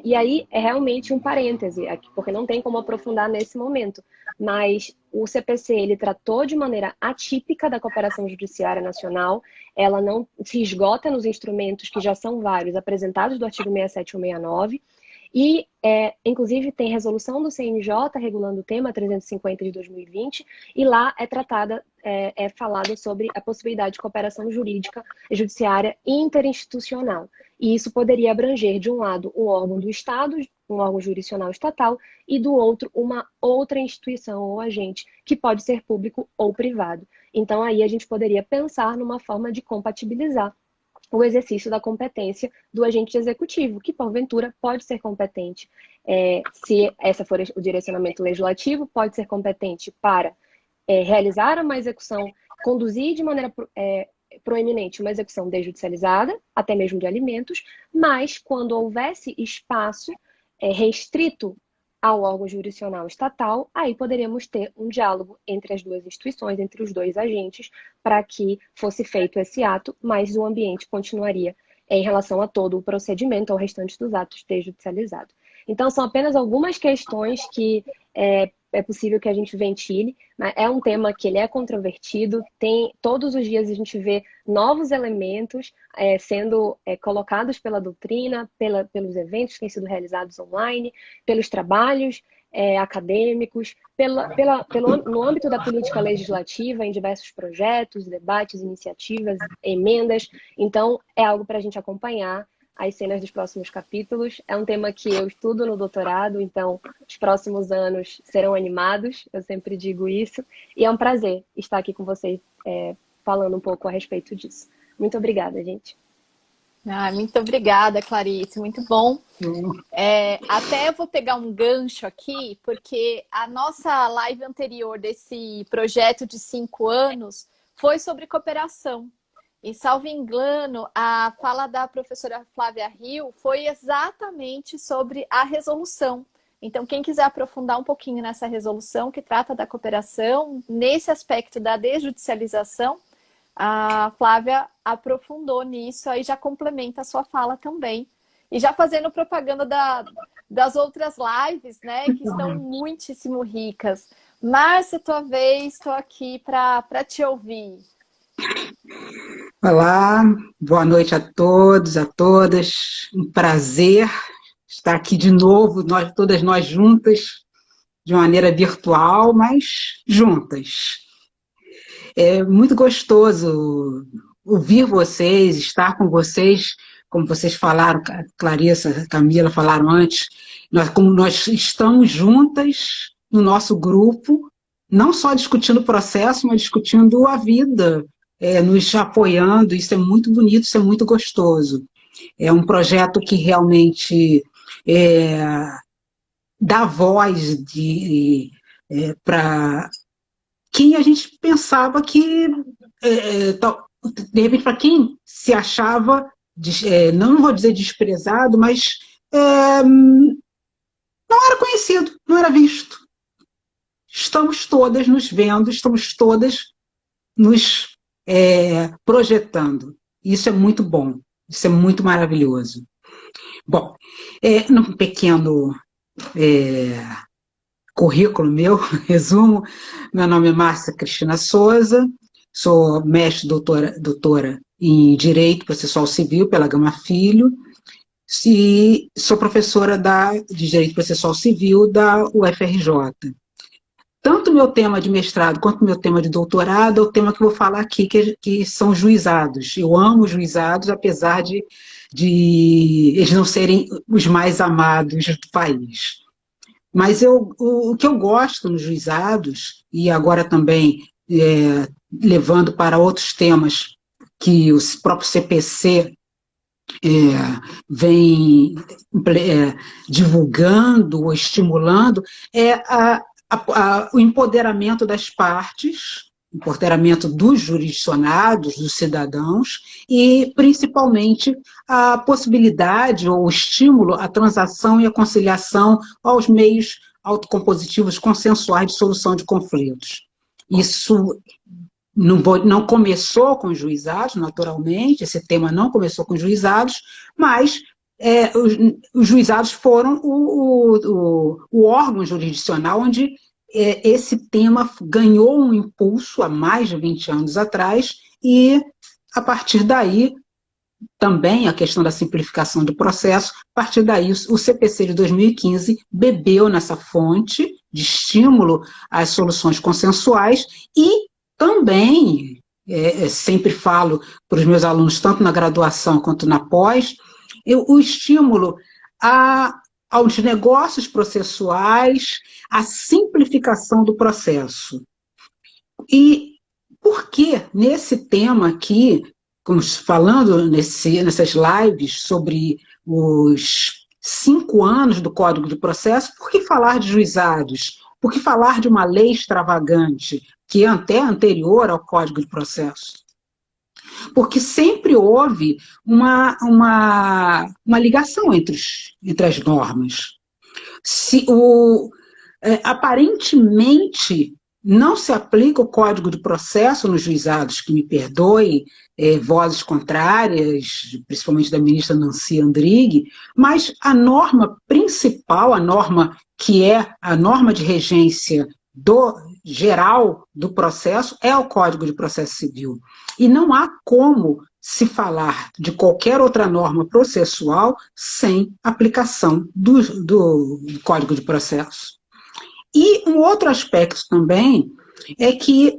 E aí é realmente um parêntese, aqui, porque não tem como aprofundar nesse momento, mas o CPC ele tratou de maneira atípica da cooperação judiciária nacional, ela não se esgota nos instrumentos que já são vários apresentados do artigo 67 ou 69, e, inclusive, tem resolução do CNJ regulando o tema 350 de 2020, e lá falado sobre a possibilidade de cooperação jurídica judiciária interinstitucional. E isso poderia abranger, de um lado, um órgão do Estado, um órgão jurisdicional estatal, e do outro, uma outra instituição ou agente, que pode ser público ou privado. Então, aí a gente poderia pensar numa forma de compatibilizar o exercício da competência do agente executivo, que porventura pode ser competente, se essa for o direcionamento legislativo, pode ser competente para realizar uma execução, conduzir de maneira proeminente uma execução desjudicializada, até mesmo de alimentos, mas quando houvesse espaço restrito ao órgão jurisdicional estatal, aí poderíamos ter um diálogo entre as duas instituições, entre os dois agentes, para que fosse feito esse ato, mas o ambiente continuaria em relação a todo o procedimento, ao restante dos atos desjudicializados. Então, são apenas algumas questões que é possível que a gente ventile, mas é um tema que ele é controvertido, todos os dias a gente vê novos elementos sendo colocados pela doutrina, pelos eventos que têm sido realizados online, pelos trabalhos acadêmicos, no âmbito da política legislativa, em diversos projetos, debates, iniciativas, emendas. Então, é algo para a gente acompanhar as cenas dos próximos capítulos. É um tema que eu estudo no doutorado, então os próximos anos serão animados, eu sempre digo isso, e é um prazer estar aqui com vocês falando um pouco a respeito disso. Muito obrigada, gente.
Muito obrigada, Clarice, muito bom. Até eu vou pegar um gancho aqui, porque a nossa live anterior desse projeto de 5 anos foi sobre cooperação. E, salvo engano, a fala da professora Flávia Rio foi exatamente sobre a resolução. Então, quem quiser aprofundar um pouquinho nessa resolução que trata da cooperação, nesse aspecto da desjudicialização, a Flávia aprofundou nisso, aí já complementa a sua fala também. E já fazendo propaganda das outras lives, né, que estão muitíssimo ricas. Márcia, tua vez, estou aqui para te ouvir.
Olá, boa noite a todos, a todas. Um prazer estar aqui de novo, todas nós juntas, de maneira virtual, mas juntas. É muito gostoso ouvir vocês, estar com vocês, como vocês falaram, Clarissa, Camila falaram antes, como nós estamos juntas no nosso grupo, não só discutindo o processo, mas discutindo a vida, nos apoiando. Isso é muito bonito, isso é muito gostoso. É um projeto que realmente dá voz para quem a gente pensava que, de repente, para quem se achava, não vou dizer desprezado, mas não era conhecido, não era visto. Estamos todas nos vendo, estamos todas nos projetando. Isso é muito bom, isso é muito maravilhoso. Bom, num pequeno currículo meu, resumo, meu nome é Márcia Cristina Souza, sou mestre doutora em Direito Processual Civil pela Gama Filho, e sou professora de Direito Processual Civil da UFRJ. Tanto meu tema de mestrado quanto meu tema de doutorado é o tema que eu vou falar aqui, que são juizados. Eu amo juizados, apesar de eles não serem os mais amados do país. Mas o que eu gosto nos juizados, e agora também levando para outros temas que o próprio CPC vem divulgando ou estimulando, o empoderamento das partes, empoderamento dos jurisdicionados, dos cidadãos, e principalmente a possibilidade ou o estímulo à transação e à conciliação aos meios autocompositivos consensuais de solução de conflitos. Isso não começou com os juizados, naturalmente, esse tema não começou com os juizados, mas os juizados foram o órgão jurisdicional onde esse tema ganhou um impulso há mais de 20 anos atrás, e a partir daí, também a questão da simplificação do processo, a partir daí o CPC de 2015 bebeu nessa fonte de estímulo às soluções consensuais, e também, sempre falo para os meus alunos, tanto na graduação quanto na pós, o estímulo aos negócios processuais, à simplificação do processo. E por que nesse tema aqui, como falando nessas lives sobre os 5 anos do Código de Processo, por que falar de juizados? Por que falar de uma lei extravagante, que é até anterior ao Código de Processo? Porque sempre houve uma ligação entre as normas. Aparentemente, não se aplica o Código de Processo nos juizados, que me perdoe, vozes contrárias, principalmente da ministra Nancy Andrighi, mas a norma principal, a norma que é a norma de regência geral do processo, é o Código de Processo Civil. E não há como se falar de qualquer outra norma processual sem aplicação do Código de Processo. E um outro aspecto também é que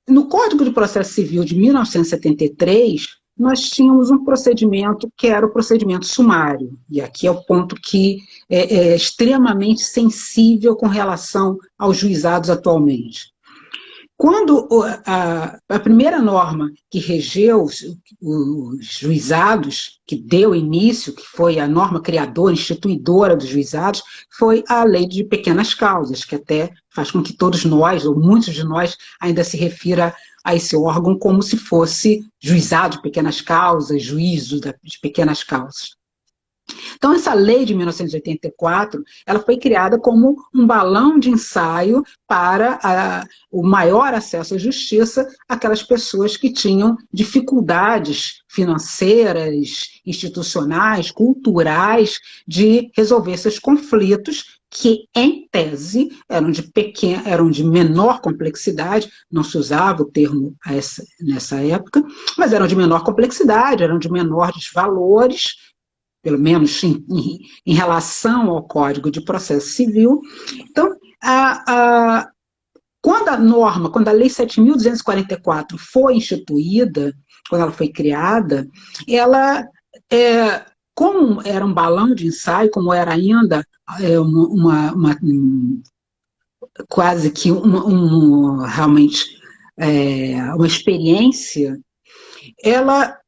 no Código de Processo Civil de 1973, nós tínhamos um procedimento que era o procedimento sumário. E aqui é o ponto que é extremamente sensível com relação aos juizados atualmente. Quando a primeira norma que regeu os juizados, que deu início, que foi a norma criadora, instituidora dos juizados, foi a Lei de Pequenas Causas, que até faz com que todos nós, ou muitos de nós, ainda se refira a esse órgão como se fosse juizado de pequenas causas, juízo de pequenas causas. Então, essa lei de 1984, ela foi criada como um balão de ensaio para o maior acesso à justiça àquelas pessoas que tinham dificuldades financeiras, institucionais, culturais, de resolver seus conflitos, que, em tese, eram de menor complexidade, não se usava o termo nessa época, mas eram de menor complexidade, eram de menores valores, pelo menos em relação ao Código de Processo Civil. Então, quando a Lei 7.244 foi instituída, quando ela foi criada, ela, como era um balão de ensaio, como era ainda quase que realmente uma experiência, ela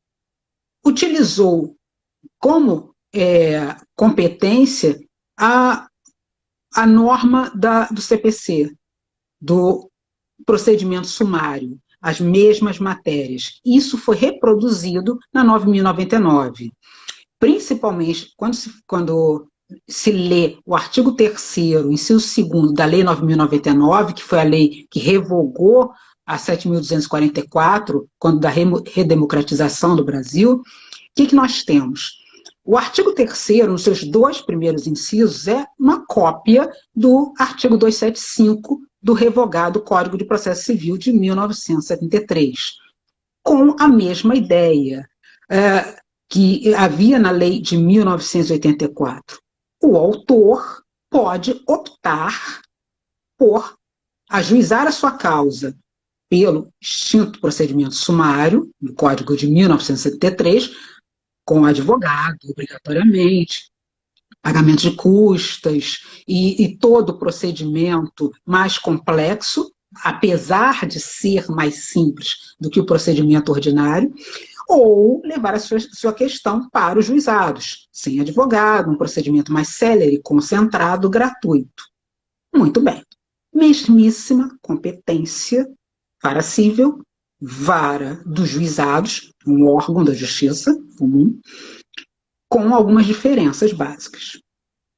utilizou como competência a norma do CPC, do procedimento sumário, as mesmas matérias. Isso foi reproduzido na 9.099. Principalmente quando se lê o artigo 3º, inciso 2º da Lei 9.099, que foi a lei que revogou a 7.244, quando da redemocratização do Brasil, o que nós temos? O artigo 3º, nos seus 2 primeiros incisos, é uma cópia do artigo 275 do revogado Código de Processo Civil de 1973, com a mesma ideia que havia na lei de 1984. O autor pode optar por ajuizar a sua causa pelo extinto procedimento sumário, no Código de 1973, com advogado, obrigatoriamente, pagamento de custas e todo o procedimento mais complexo, apesar de ser mais simples do que o procedimento ordinário, ou levar a sua questão para os juizados, sem advogado, um procedimento mais célere, concentrado, gratuito. Muito bem. Mesmíssima competência para cível, vara dos juizados, um órgão da justiça comum, com algumas diferenças básicas.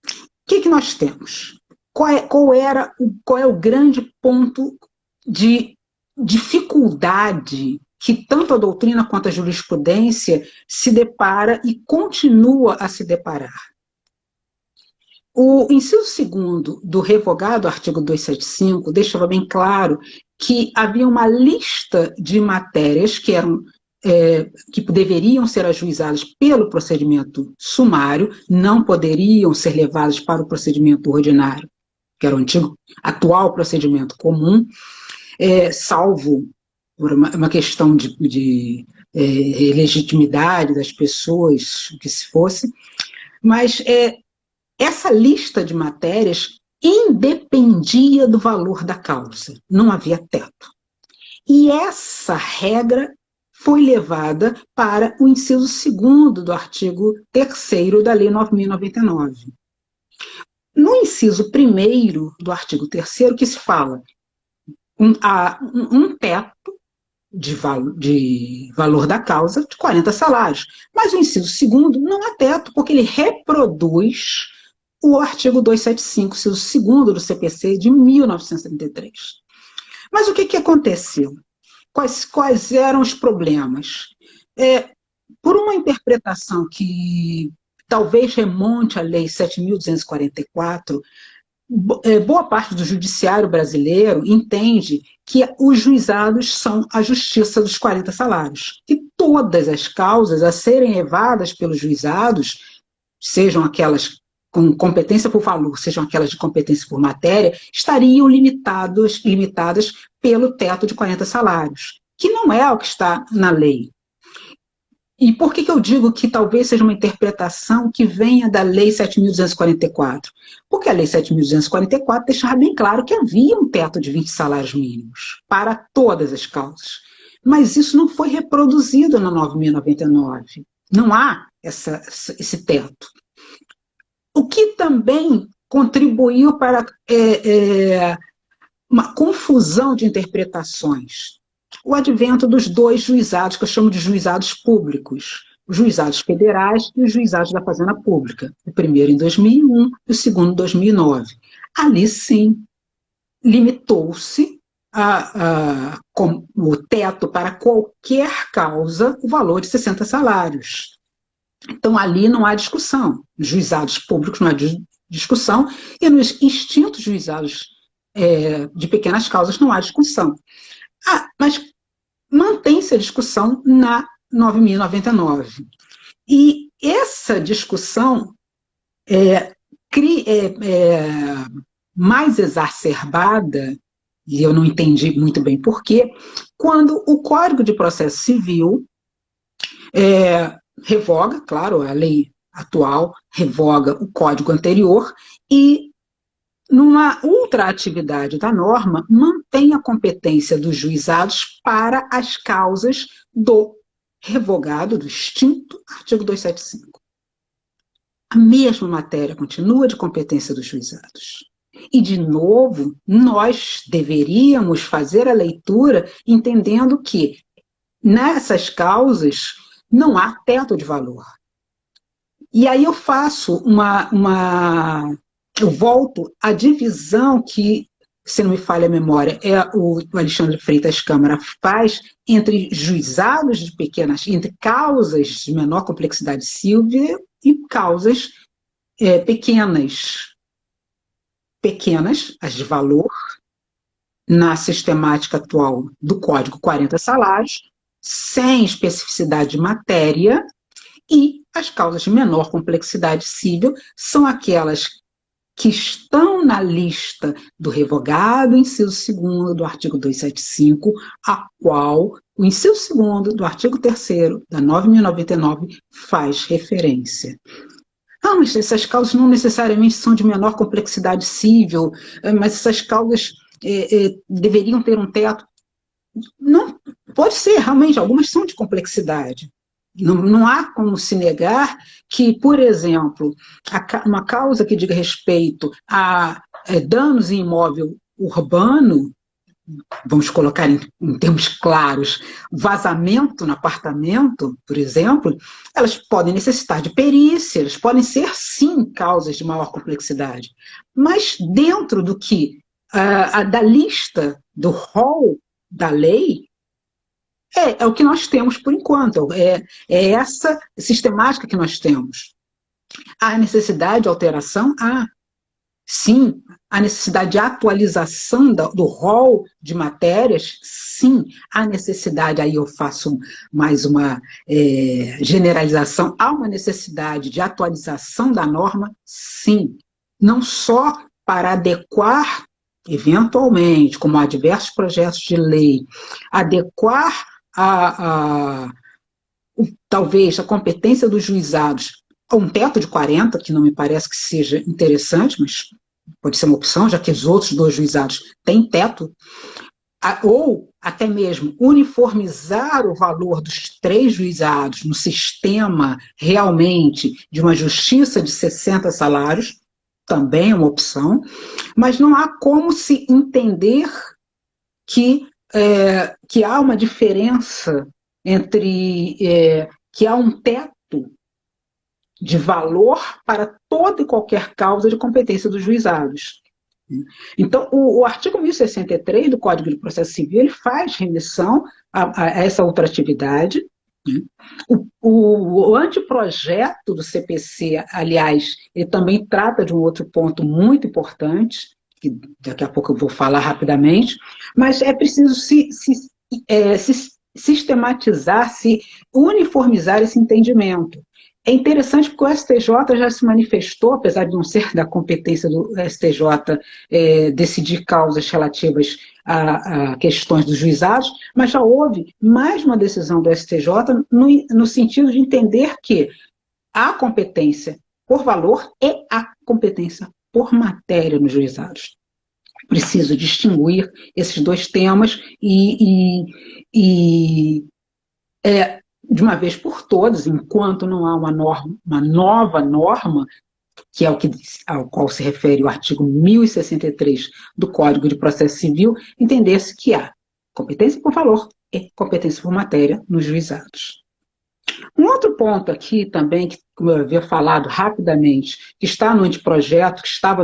O que nós temos? Qual é o grande ponto de dificuldade que tanto a doutrina quanto a jurisprudência se depara e continua a se deparar? O inciso 2º do revogado artigo 275 deixava bem claro que havia uma lista de matérias que deveriam ser ajuizadas pelo procedimento sumário, não poderiam ser levadas para o procedimento ordinário, que era o atual procedimento comum, salvo por uma questão de legitimidade das pessoas, o que se fosse, mas essa lista de matérias independia do valor da causa, não havia teto. E essa regra foi levada para o inciso 2º do artigo 3º da Lei 9.099. No inciso 1º do artigo 3º, que se fala um teto de valor da causa de 40 salários. Mas o inciso 2º não há teto, porque ele reproduz o artigo 275, inciso 2º do CPC de 1973. Mas o que aconteceu? Quais eram os problemas? Por uma interpretação que talvez remonte à Lei 7.244, boa parte do judiciário brasileiro entende que os juizados são a justiça dos 40 salários, que todas as causas a serem levadas pelos juizados, sejam aquelas com competência por valor, sejam aquelas de competência por matéria, estariam limitadas pelo teto de 40 salários, que não é o que está na lei. E por que eu digo que talvez seja uma interpretação que venha da Lei 7.244? Porque a Lei 7.244 deixava bem claro que havia um teto de 20 salários mínimos para todas as causas. Mas isso não foi reproduzido na 9.099. Não há esse teto. O que também contribuiu para uma confusão de interpretações. O advento dos 2 juizados, que eu chamo de juizados públicos, os juizados federais e os juizados da Fazenda Pública, o primeiro em 2001 e o segundo em 2009. Ali, sim, limitou-se o teto para qualquer causa, o valor de 60 salários. Então, ali não há discussão. Nos juizados públicos não há discussão, e nos extintos juizados de pequenas causas não há discussão. Mas mantém-se a discussão na 9.099. E essa discussão mais exacerbada, e eu não entendi muito bem por quê, quando o Código de Processo Civil revoga, claro, a lei atual revoga o código anterior e, numa outra atividade da norma, mantém a competência dos juizados para as causas do revogado, do extinto artigo 275. A mesma matéria continua de competência dos juizados. E, de novo, nós deveríamos fazer a leitura entendendo que nessas causas não há teto de valor. E aí eu faço eu volto à divisão que, se não me falha a memória, o Alexandre Freitas Câmara faz entre juizados de pequenas, entre causas de menor complexidade civil e causas pequenas, as de valor, na sistemática atual do Código 40 salários, sem especificidade de matéria, e as causas de menor complexidade civil são aquelas que estão na lista do revogado, inciso 2º do artigo 275, a qual o inciso 2º do artigo 3º da 9.099 faz referência. Mas essas causas não necessariamente são de menor complexidade civil, mas essas causas deveriam ter um teto. Não, pode ser, realmente, algumas são de complexidade. Não há como se negar que, por exemplo, uma causa que diga respeito a danos em imóvel urbano, vamos colocar em termos claros, vazamento no apartamento, por exemplo, elas podem necessitar de perícia, elas podem ser, sim, causas de maior complexidade. Mas dentro do que, da lista, do rol da lei, é o que nós temos por enquanto, é essa sistemática que nós temos. Há necessidade de alteração? Sim. Há necessidade de atualização do rol de matérias? Sim. Há necessidade, aí eu faço mais uma generalização, há uma necessidade de atualização da norma? Sim. Não só para adequar, eventualmente, como há diversos projetos de lei, adequar talvez a competência dos juizados a um teto de 40, que não me parece que seja interessante, mas pode ser uma opção, já que os outros 2 juizados têm teto, ou até mesmo uniformizar o valor dos 3 juizados no sistema realmente de uma justiça de 60 salários, também é uma opção, mas não há como se entender que há uma diferença entre que há um teto de valor para toda e qualquer causa de competência dos juizados. Então, o artigo 1063 do Código de Processo Civil ele faz remissão a essa ultratividade. Né? O anteprojeto do CPC, aliás, ele também trata de um outro ponto muito importante, que daqui a pouco eu vou falar rapidamente, mas é preciso se sistematizar, se uniformizar esse entendimento. É interessante porque o STJ já se manifestou, apesar de não ser da competência do STJ decidir causas relativas a questões dos juizados, mas já houve mais uma decisão do STJ no sentido de entender que a competência por valor é a competência por matéria nos juizados. Preciso distinguir esses dois temas de uma vez por todas, enquanto não há uma nova norma, que é ao qual se refere o artigo 1063 do Código de Processo Civil, entender-se que há competência por valor e competência por matéria nos juizados. Um outro ponto aqui também, que como eu havia falado rapidamente, que está no anteprojeto, que estava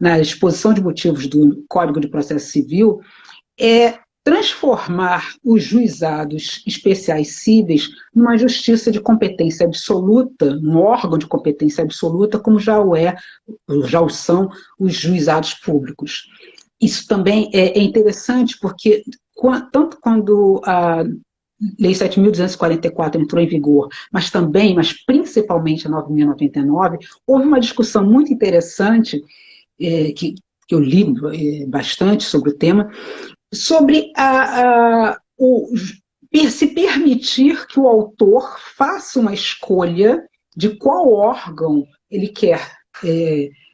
na exposição de motivos do Código de Processo Civil, é transformar os juizados especiais cíveis numa justiça de competência absoluta, num órgão de competência absoluta, como já o são os juizados públicos. Isso também é interessante porque, tanto quando a Lei 7.244 entrou em vigor, mas principalmente a 9.099, houve uma discussão muito interessante, que eu li bastante sobre o tema, sobre se permitir que o autor faça uma escolha de qual órgão ele quer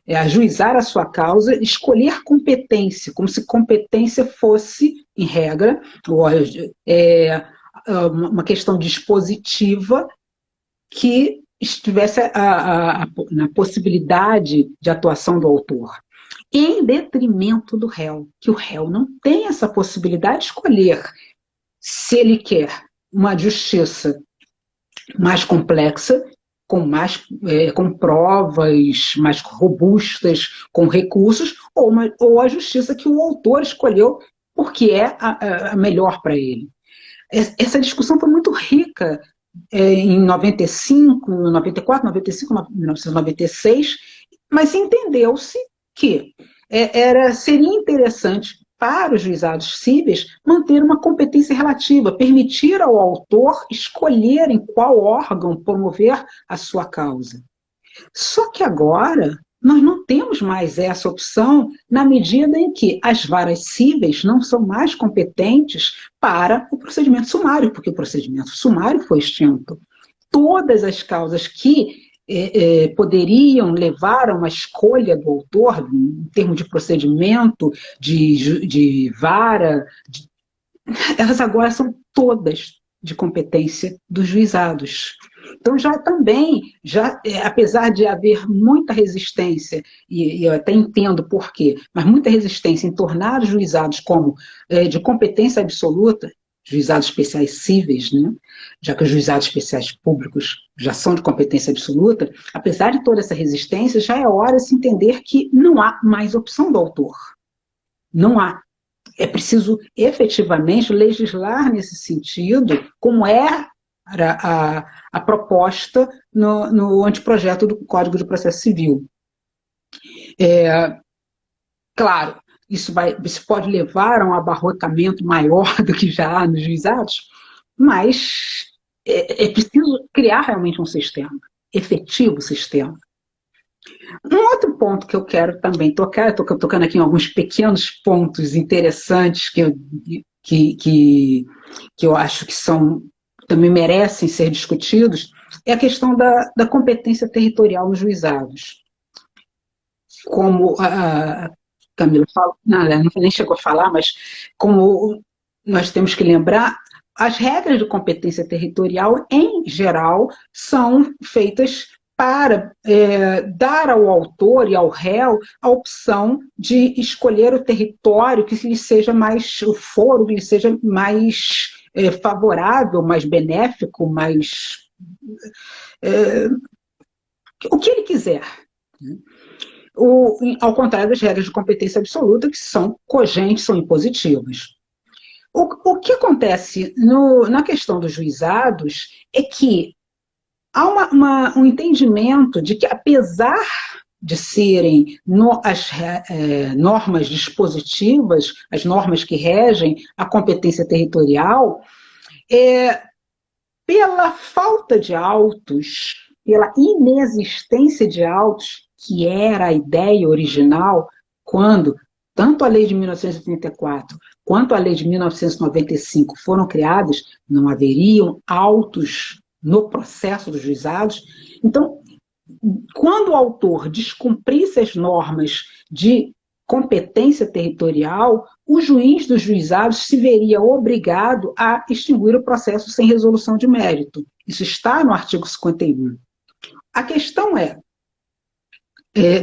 ajuizar a sua causa, escolher competência, como se competência fosse, em regra, uma questão dispositiva que estivesse na possibilidade de atuação do autor, em detrimento do réu, que o réu não tem essa possibilidade de escolher se ele quer uma justiça mais complexa, com provas mais robustas, com recursos, ou a justiça que o autor escolheu porque é a melhor para ele. Essa discussão foi muito rica em 95, 94, 95, 1996, mas entendeu-se que seria interessante para os juizados cíveis manter uma competência relativa, permitir ao autor escolher em qual órgão promover a sua causa. Só que agora nós não temos mais essa opção na medida em que as varas cíveis não são mais competentes para o procedimento sumário, porque o procedimento sumário foi extinto. Todas as causas que poderiam levar a uma escolha do autor, em termos de procedimento, de vara, elas agora são todas de competência dos juizados. Então, apesar de haver muita resistência, e eu até entendo por quê, mas muita resistência em tornar os juizados como de competência absoluta, juizados especiais cíveis, né? Já que os juizados especiais públicos já são de competência absoluta, apesar de toda essa resistência, já é hora de se entender que não há mais opção do autor. Não há. É preciso efetivamente legislar nesse sentido, como é a proposta no anteprojeto do Código de Processo Civil. Claro, isso pode levar a um abarrotamento maior do que já há nos juizados, mas é preciso criar realmente um sistema, efetivo sistema. Um outro ponto que eu quero também tocar, estou tocando aqui em alguns pequenos pontos interessantes que eu acho que também merecem ser discutidos, é a questão da competência territorial nos juizados. Como a Camila falou, não, nem chegou a falar, mas como nós temos que lembrar, as regras de competência territorial, em geral, são feitas para dar ao autor e ao réu a opção de escolher o território que lhe seja mais, o foro que lhe seja mais favorável, mais benéfico, mais o que ele quiser. ao contrário das regras de competência absoluta, que são cogentes, são impositivas. O que acontece na questão dos juizados é que há um entendimento de que, apesar de serem as normas dispositivas, as normas que regem a competência territorial, pela falta de autos, pela inexistência de autos, que era a ideia original, quando tanto a lei de 1984 quanto a lei de 1995 foram criadas, não haveriam autos no processo dos juizados. Então, quando o autor descumprisse as normas de competência territorial, o juiz dos juizados se veria obrigado a extinguir o processo sem resolução de mérito. Isso está no artigo 51. A questão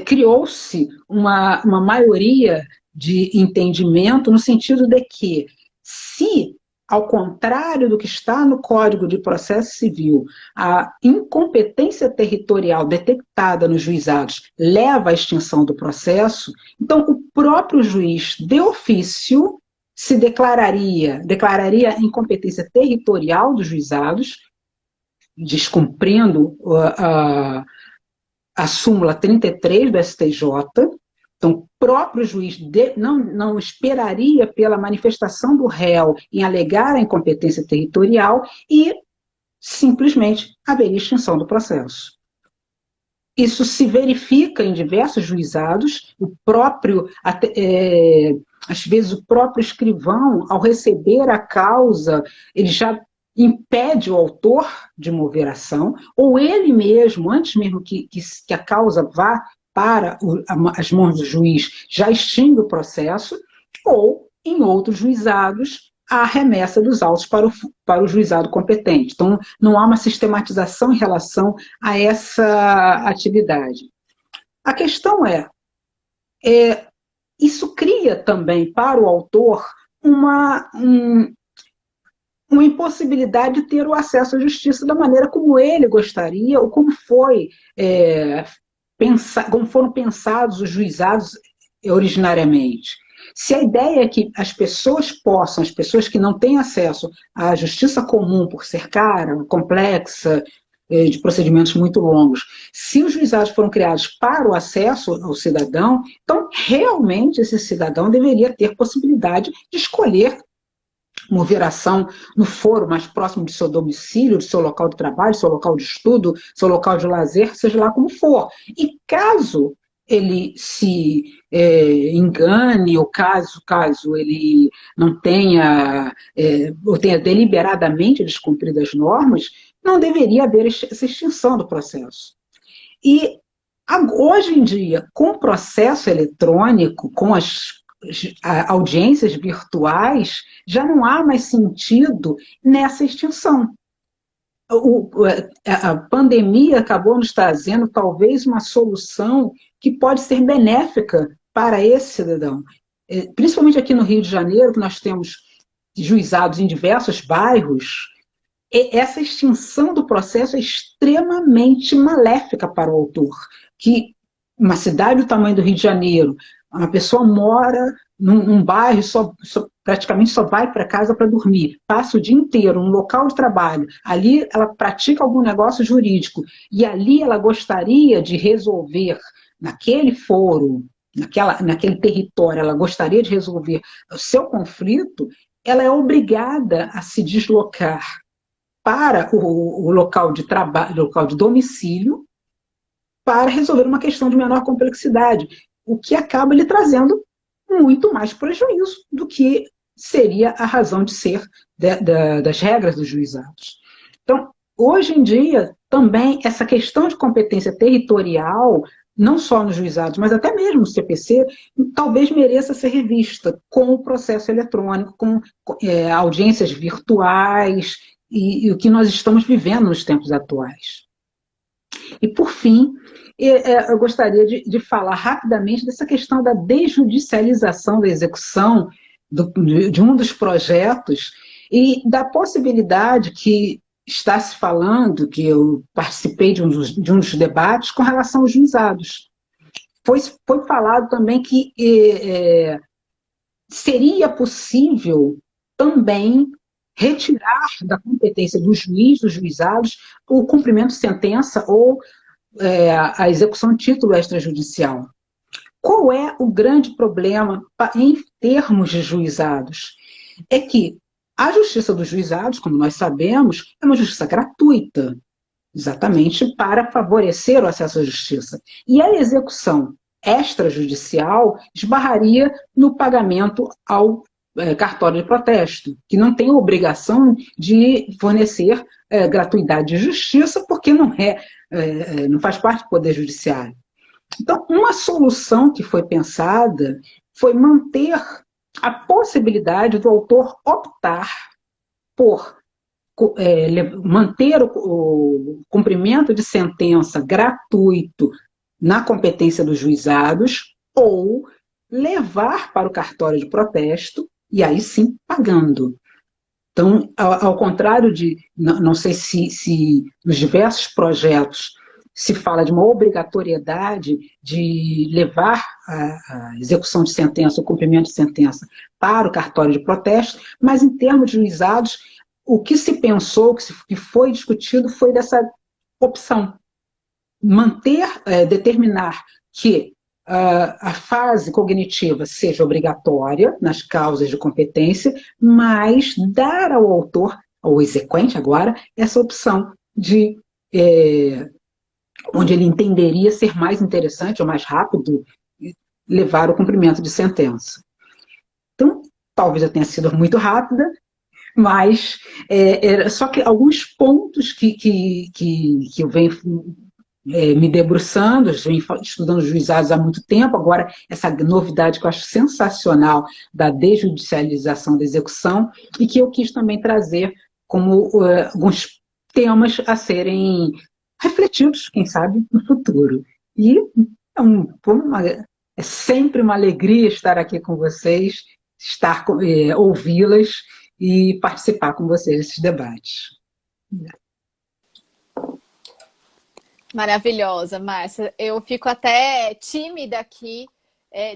criou-se uma maioria de entendimento no sentido de que, se, ao contrário do que está no Código de Processo Civil, a incompetência territorial detectada nos juizados leva à extinção do processo, então o próprio juiz de ofício se declararia a incompetência territorial dos juizados, descumprindo a súmula 33 do STJ. Então, o próprio juiz não esperaria pela manifestação do réu em alegar a incompetência territorial e simplesmente haveria extinção do processo. Isso se verifica em diversos juizados, às vezes o próprio escrivão, ao receber a causa, ele já impede o autor de mover ação, ou ele mesmo, antes mesmo que a causa vá para as mãos do juiz, já extingue o processo, ou, em outros juizados, a remessa dos autos para o juizado competente. Então, não há uma sistematização em relação a essa atividade. A questão isso cria também para o autor uma impossibilidade de ter o acesso à justiça da maneira como ele gostaria, ou como foram pensados os juizados originariamente. Se a ideia é que as pessoas que não têm acesso à justiça comum por ser cara, complexa, de procedimentos muito longos, se os juizados foram criados para o acesso ao cidadão, então realmente esse cidadão deveria ter possibilidade de escolher mover ação no foro mais próximo de seu domicílio, de seu local de trabalho, seu local de estudo, seu local de lazer, seja lá como for. E caso ele se engane, ou caso ele não tenha, ou tenha deliberadamente descumprido as normas, não deveria haver essa extinção do processo. E hoje em dia, com o processo eletrônico, com as audiências virtuais, já não há mais sentido nessa extinção. A pandemia acabou nos trazendo talvez uma solução que pode ser benéfica para esse cidadão. Principalmente aqui no Rio de Janeiro, que nós temos juizados em diversos bairros, essa extinção do processo é extremamente maléfica para o autor, que uma cidade do tamanho do Rio de Janeiro, uma pessoa mora num bairro, praticamente só vai para casa para dormir, passa o dia inteiro num local de trabalho, ali ela pratica algum negócio jurídico, e ali ela gostaria de resolver, naquele foro, naquele território, ela gostaria de resolver o seu conflito, ela é obrigada a se deslocar para o local de trabalho, local de domicílio, para resolver uma questão de menor complexidade, o que acaba lhe trazendo muito mais prejuízo do que seria a razão de ser das regras dos juizados. Então, hoje em dia, também essa questão de competência territorial, não só nos juizados, mas até mesmo no CPC, talvez mereça ser revista com o processo eletrônico, com audiências virtuais e o que nós estamos vivendo nos tempos atuais. E, por fim, eu gostaria de falar rapidamente dessa questão da desjudicialização da execução de um dos projetos e da possibilidade que está se falando, que eu participei de um dos debates com relação aos juizados. foi falado também que seria possível também retirar da competência do juiz, dos juizados, o cumprimento de sentença ou a execução de título extrajudicial. Qual é o grande problema em termos de juizados? É que a justiça dos juizados, como nós sabemos, é uma justiça gratuita, exatamente para favorecer o acesso à justiça. E a execução extrajudicial esbarraria no pagamento ao cartório de protesto, que não tem obrigação de fornecer gratuidade de justiça, porque não faz parte do Poder Judiciário. Então, uma solução que foi pensada foi manter a possibilidade do autor optar por manter o cumprimento de sentença gratuito na competência dos juizados ou levar para o cartório de protesto e aí sim pagando. Então, ao contrário de, não sei se nos diversos projetos se fala de uma obrigatoriedade de levar a execução de sentença, o cumprimento de sentença para o cartório de protesto, mas em termos de juizados, o que se pensou, o que foi discutido foi dessa opção. Determinar que a fase cognitiva seja obrigatória nas causas de competência, mas dar ao autor, ao exequente agora, essa opção de onde ele entenderia ser mais interessante ou mais rápido levar o cumprimento de sentença. Então, talvez eu tenha sido muito rápida, mas só que alguns pontos que eu venho me debruçando, venho estudando juizados há muito tempo, agora essa novidade que eu acho sensacional da desjudicialização da execução e que eu quis também trazer como alguns temas a serem refletidos, quem sabe, no futuro. E é sempre uma alegria estar aqui com vocês, ouvi-las e participar com vocês desses debates.
Maravilhosa, Márcia. Eu fico até tímida aqui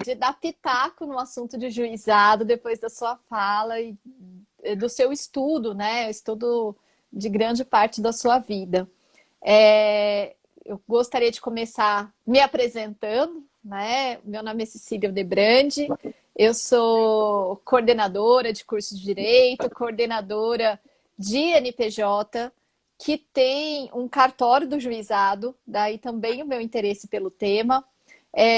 de dar pitaco no assunto de juizado depois da sua fala e do seu estudo, né? Estudo de grande parte da sua vida. Eu gostaria de começar me apresentando, né? Meu nome é Cecília Odebrandi, eu sou coordenadora de curso de Direito, coordenadora de NPJ, que tem um cartório do juizado, daí também o meu interesse pelo tema.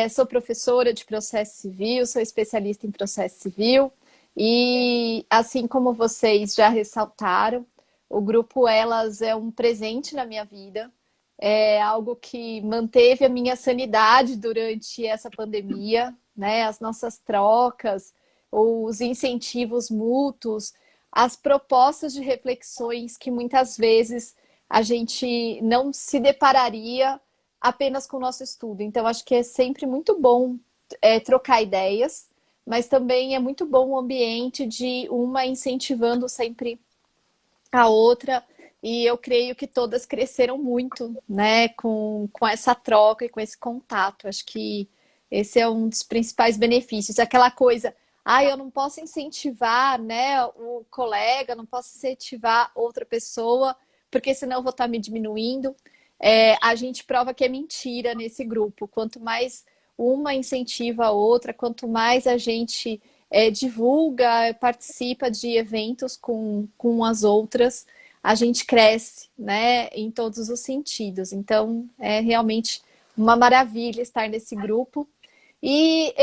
Sou professora de processo civil, sou especialista em processo civil e, assim como vocês já ressaltaram, o Grupo Elas é um presente na minha vida, é algo que manteve a minha sanidade durante essa pandemia, né? As nossas trocas, os incentivos mútuos, as propostas de reflexões que muitas vezes a gente não se depararia apenas com o nosso estudo. Então, acho que é sempre muito bom trocar ideias, mas também é muito bom o ambiente de uma incentivando sempre a outra, e eu creio que todas cresceram muito, né, com essa troca e com esse contato. Acho que esse é um dos principais benefícios. Aquela coisa, eu não posso incentivar, né, o colega, não posso incentivar outra pessoa, porque senão eu vou estar me diminuindo. A gente prova que é mentira nesse grupo. Quanto mais uma incentiva a outra, quanto mais a gente divulga, participa de eventos com as outras, a gente cresce, né, em todos os sentidos. Então, é realmente uma maravilha estar nesse grupo. E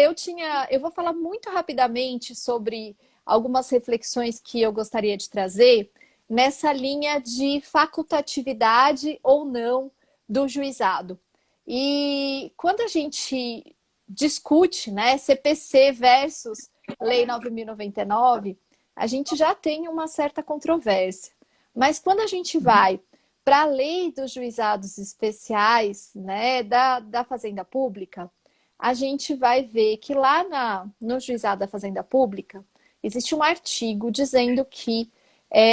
eu vou falar muito rapidamente sobre algumas reflexões que eu gostaria de trazer nessa linha de facultatividade ou não do juizado. E quando a gente discute, né, CPC versus Lei 9.099, a gente já tem uma certa controvérsia. Mas quando a gente vai para a lei dos juizados especiais, né, da Fazenda Pública, a gente vai ver que lá no juizado da Fazenda Pública existe um artigo dizendo que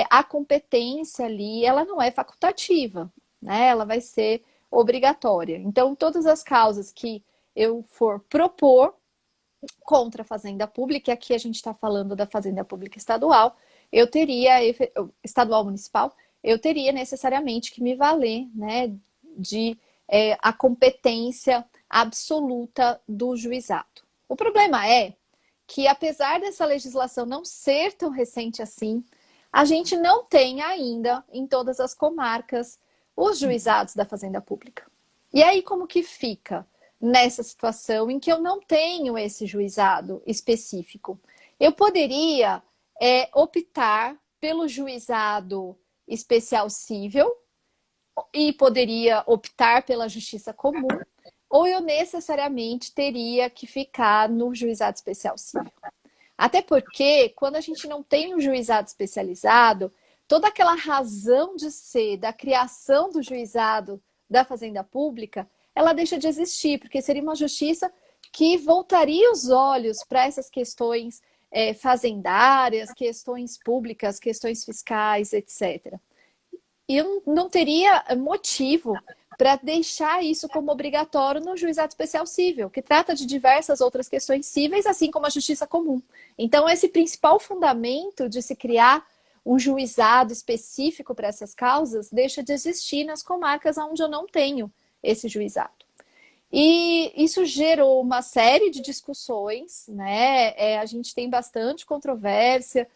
a competência ali ela não é facultativa, né? Ela vai ser obrigatória. Então, todas as causas que eu for propor contra a fazenda pública, e aqui a gente está falando da fazenda pública estadual, eu teria, estadual municipal, eu teria necessariamente que me valer, né, de a competência absoluta do juizado. O problema é que, apesar dessa legislação não ser tão recente assim, a gente não tem ainda, em todas as comarcas, os juizados da fazenda pública. E aí, como que fica nessa situação em que eu não tenho esse juizado específico? Eu poderia optar pelo juizado especial cível e poderia optar pela justiça comum, ou eu necessariamente teria que ficar no juizado especial cível. Até porque, quando a gente não tem um juizado especializado, toda aquela razão de ser da criação do juizado da fazenda pública, ela deixa de existir, porque seria uma justiça que voltaria os olhos para essas questões fazendárias, questões públicas, questões fiscais, etc. E eu não teria motivo para deixar isso como obrigatório no juizado especial cível, que trata de diversas outras questões cíveis, assim como a justiça comum. Então, esse principal fundamento de se criar um juizado específico para essas causas deixa de existir nas comarcas onde eu não tenho esse juizado. E isso gerou uma série de discussões, né? A gente tem bastante controvérsia,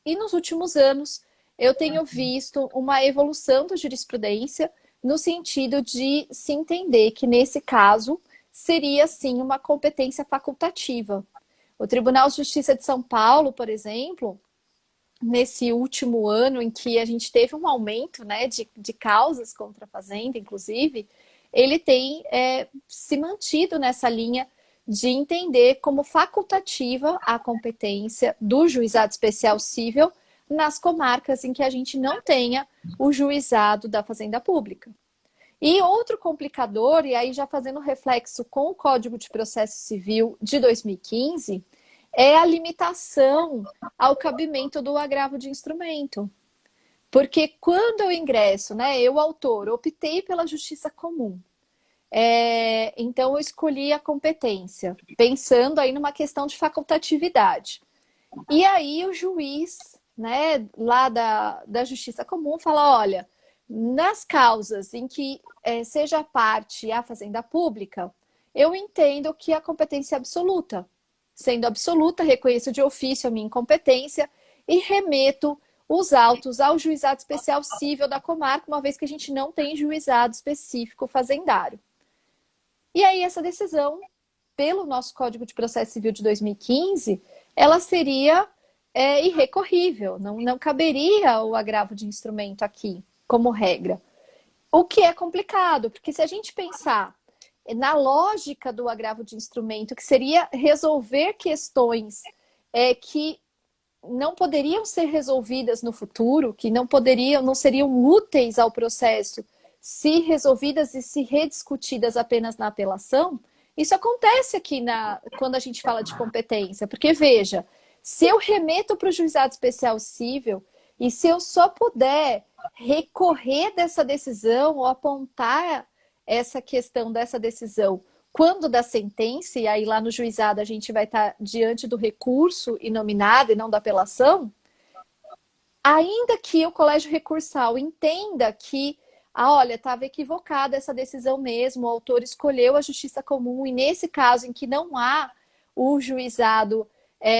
e nos últimos anos eu tenho visto uma evolução da jurisprudência no sentido de se entender que, nesse caso, seria, sim, uma competência facultativa. O Tribunal de Justiça de São Paulo, por exemplo, nesse último ano em que a gente teve um aumento, né, de causas contra a fazenda, inclusive, ele tem se mantido nessa linha de entender como facultativa a competência do juizado especial cível nas comarcas em que a gente não tenha o juizado da fazenda pública. E outro complicador, e aí já fazendo reflexo com o Código de Processo Civil de 2015, é a limitação ao cabimento do agravo de instrumento. Porque quando eu ingresso, né, eu, autor, optei pela justiça comum, então eu escolhi a competência, pensando aí numa questão de facultatividade. E aí o juiz, né, lá da justiça comum fala, olha, nas causas em que seja parte a fazenda pública, eu entendo que a competência é absoluta. Sendo absoluta, reconheço de ofício a minha incompetência e remeto os autos ao juizado especial cível da comarca, uma vez que a gente não tem juizado específico fazendário. E aí essa decisão, pelo nosso Código de Processo Civil de 2015, ela seria irrecorrível, não caberia o agravo de instrumento aqui, como regra. O que é complicado, porque se a gente pensar na lógica do agravo de instrumento, que seria resolver questões que não poderiam ser resolvidas no futuro, que não seriam úteis ao processo se resolvidas e se rediscutidas apenas na apelação, isso acontece aqui quando a gente fala de competência, porque veja, se eu remeto para o juizado especial cível e se eu só puder recorrer dessa decisão ou apontar essa questão dessa decisão quando da sentença, e aí lá no juizado a gente vai estar diante do recurso inominado e não da apelação, ainda que o colégio recursal entenda que, olha, estava equivocada essa decisão mesmo, o autor escolheu a justiça comum, e nesse caso em que não há o juizado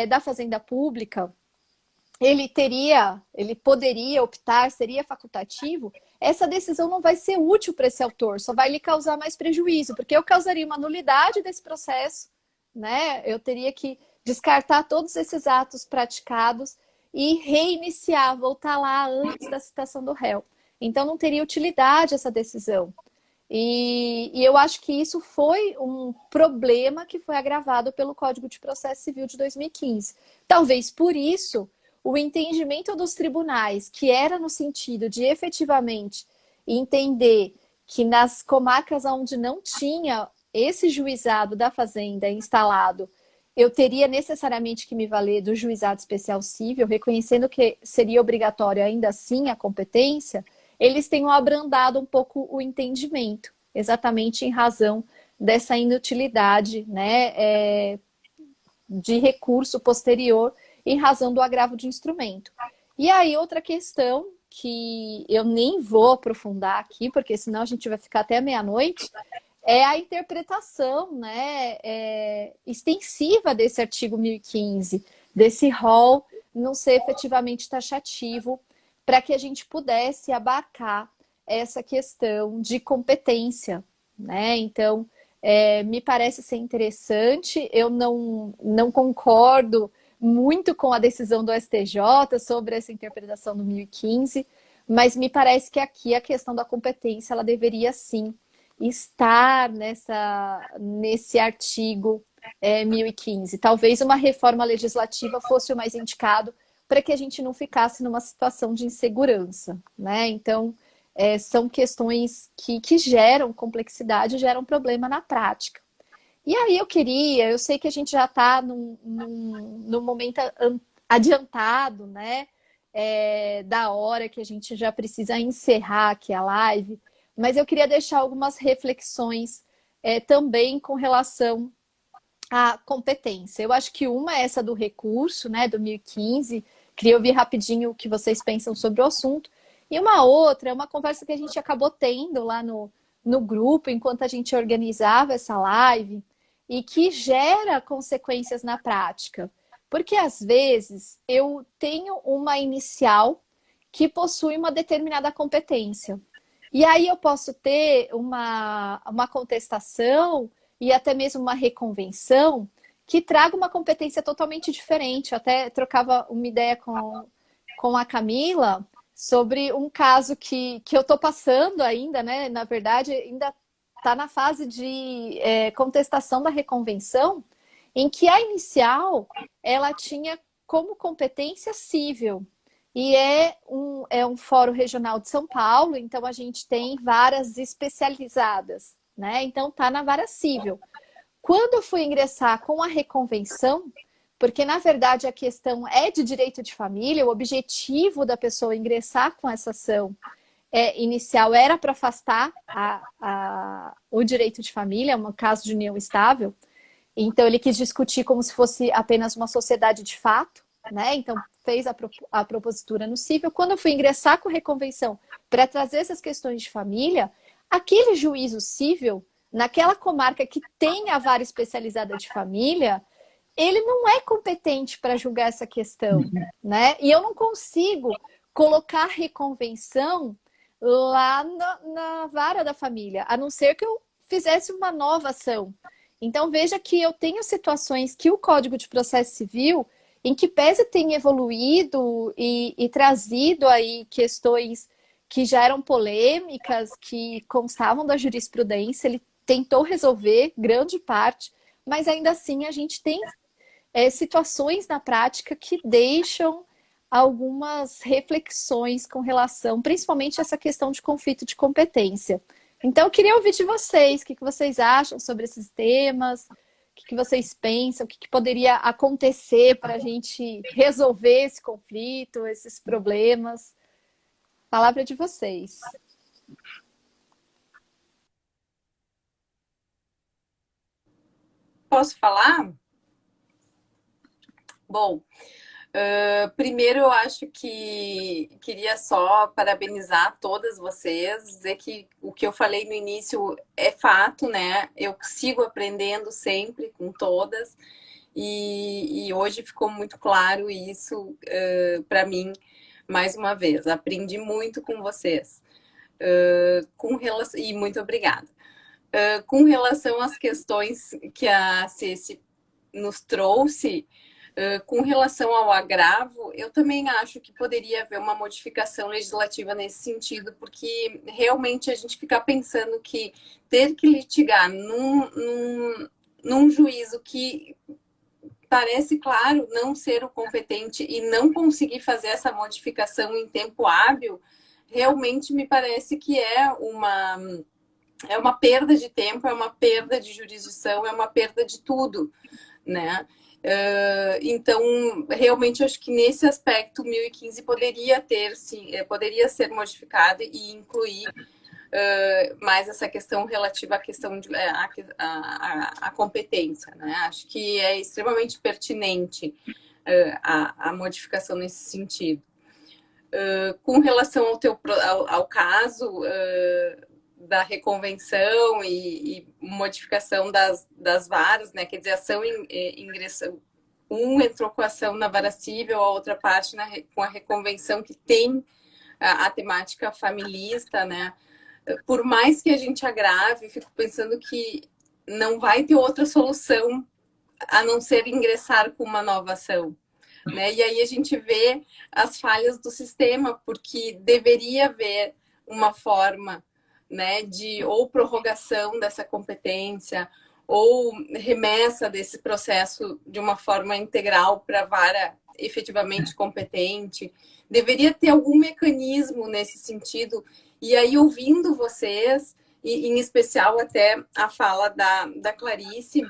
da fazenda pública, ele poderia optar, seria facultativo, essa decisão não vai ser útil para esse autor, só vai lhe causar mais prejuízo, porque eu causaria uma nulidade desse processo, né? Eu teria que descartar todos esses atos praticados e reiniciar, voltar lá antes da citação do réu. Então não teria utilidade essa decisão. E eu acho que isso foi um problema que foi agravado pelo Código de Processo Civil de 2015. Talvez por isso o entendimento dos tribunais, que era no sentido de efetivamente entender que nas comarcas onde não tinha esse juizado da fazenda instalado, eu teria necessariamente que me valer do juizado especial cível, reconhecendo que seria obrigatório ainda assim a competência, eles tenham abrandado um pouco o entendimento, exatamente em razão dessa inutilidade, né, de recurso posterior em razão do agravo de instrumento. E aí, outra questão que eu nem vou aprofundar aqui, porque senão a gente vai ficar até meia-noite, é a interpretação, né, extensiva desse artigo 1015, desse rol não ser efetivamente taxativo, para que a gente pudesse abarcar essa questão de competência, né? Então, me parece ser interessante. Eu não concordo muito com a decisão do STJ sobre essa interpretação do 1015, mas me parece que aqui a questão da competência ela deveria sim estar nesse artigo 1015. Talvez uma reforma legislativa fosse o mais indicado para que a gente não ficasse numa situação de insegurança, né? Então, são questões que geram complexidade, geram problema na prática. E aí eu sei que a gente já está num momento adiantado, né? Da hora que a gente já precisa encerrar aqui a live, mas eu queria deixar algumas reflexões também com relação à competência. Eu acho que uma é essa do recurso, né, do 1015. Queria ouvir rapidinho o que vocês pensam sobre o assunto. E uma outra é uma conversa que a gente acabou tendo lá no grupo, enquanto a gente organizava essa live, e que gera consequências na prática. Porque, às vezes, eu tenho uma inicial que possui uma determinada competência. E aí eu posso ter uma contestação e até mesmo uma reconvenção que traga uma competência totalmente diferente. Eu até trocava uma ideia com a Camila sobre um caso que eu estou passando ainda, né? Na verdade, ainda está na fase de contestação da reconvenção, em que a inicial ela tinha como competência cível. E é um fórum regional de São Paulo, então a gente tem varas especializadas, né? Então tá na vara cível. Quando eu fui ingressar com a reconvenção, porque na verdade a questão é de direito de família, o objetivo da pessoa ingressar com essa ação inicial era para afastar o direito de família, um caso de união estável. Então ele quis discutir como se fosse apenas uma sociedade de fato, né? Então fez a propositura no cível. Quando eu fui ingressar com reconvenção para trazer essas questões de família, aquele juízo cível, naquela comarca que tem a vara especializada de família, ele não é competente para julgar essa questão, né? E eu não consigo colocar reconvenção lá na vara da família, a não ser que eu fizesse uma nova ação. Então, veja que eu tenho situações que o Código de Processo Civil, em que pese tem evoluído e trazido aí questões que já eram polêmicas, que constavam da jurisprudência, ele tentou resolver grande parte, mas ainda assim a gente tem situações na prática que deixam algumas reflexões com relação, principalmente essa questão de conflito de competência. Então, eu queria ouvir de vocês, o que vocês acham sobre esses temas, o que vocês pensam, o que poderia acontecer para a gente resolver esse conflito, esses problemas. Palavra de vocês.
Posso falar? Bom, primeiro eu acho que queria só parabenizar todas vocês, dizer que o que eu falei no início é fato, né? Eu sigo aprendendo sempre com todas e hoje ficou muito claro isso para mim, mais uma vez. Aprendi muito com vocês. E muito obrigada. Com relação às questões que a Ceci nos trouxe, com relação ao agravo, eu também acho que poderia haver uma modificação legislativa nesse sentido, porque realmente a gente fica pensando que ter que litigar num juízo que parece, claro, não ser o competente e não conseguir fazer essa modificação em tempo hábil, realmente me parece que é uma perda de tempo, é uma perda de jurisdição, é uma perda de tudo, né? Então, realmente, acho que nesse aspecto, 1015 poderia ser modificado e incluir mais essa questão relativa à questão de a competência, né? Acho que é extremamente pertinente a modificação nesse sentido. Com relação ao caso da reconvenção e modificação das varas, né? Quer dizer, ação ingressão, um entrou com a ação na vara civil, a outra parte com a reconvenção, que tem a temática familista, né? Por mais que a gente agrave, eu fico pensando que não vai ter outra solução a não ser ingressar com uma nova ação, né? E aí a gente vê as falhas do sistema, porque deveria haver uma forma, né, de ou prorrogação dessa competência ou remessa desse processo de uma forma integral para a vara efetivamente competente. Deveria ter algum mecanismo nesse sentido. E aí, ouvindo vocês, e em especial até a fala da Clarice,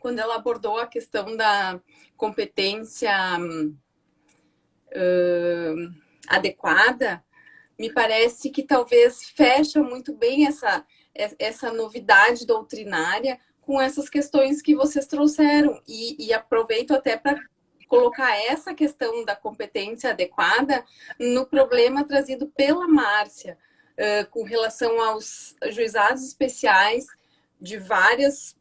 quando ela abordou a questão da competência adequada, me parece que talvez fecha muito bem essa novidade doutrinária com essas questões que vocês trouxeram. E aproveito até para colocar essa questão da competência adequada no problema trazido pela Márcia, com relação aos juizados especiais de vários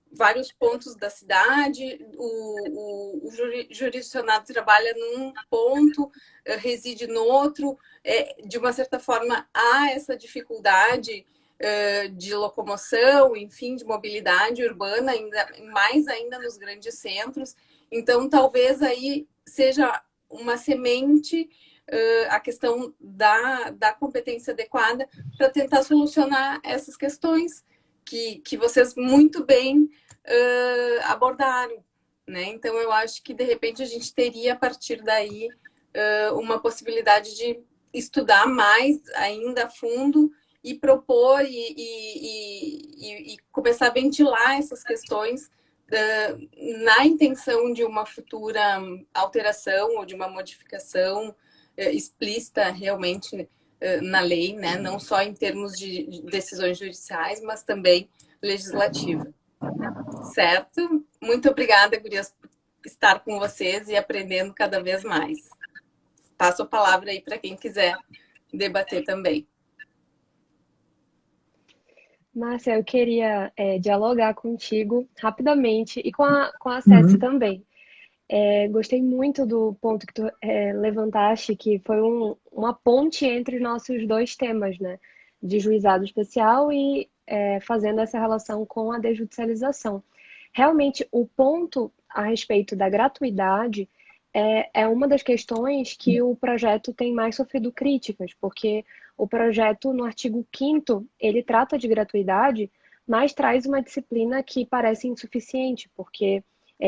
pontos da cidade. O jurisdicionado trabalha num ponto, reside no outro. De uma certa forma, há essa dificuldade de locomoção, enfim, de mobilidade urbana, mais ainda nos grandes centros. Então, talvez aí seja uma semente a questão da competência adequada para tentar solucionar essas questões que vocês muito bem abordaram, né? Então, eu acho que, de repente, a gente teria, a partir daí, uma possibilidade de estudar mais ainda a fundo e propor e começar a ventilar essas questões na intenção de uma futura alteração ou de uma modificação explícita realmente na lei, né? Não só em termos de decisões judiciais, mas também legislativa. Certo? Muito obrigada, gurias, por estar com vocês e aprendendo cada vez mais. Passo a palavra aí para quem quiser debater também.
Márcia, eu queria dialogar contigo rapidamente e com a Céci também. Gostei muito do ponto que tu levantaste, que foi uma ponte entre os nossos dois temas, né? De juizado especial e fazendo essa relação com a desjudicialização. Realmente, o ponto a respeito da gratuidade é uma das questões que o projeto tem mais sofrido críticas, porque o projeto, no artigo 5º, ele trata de gratuidade, mas traz uma disciplina que parece insuficiente, porque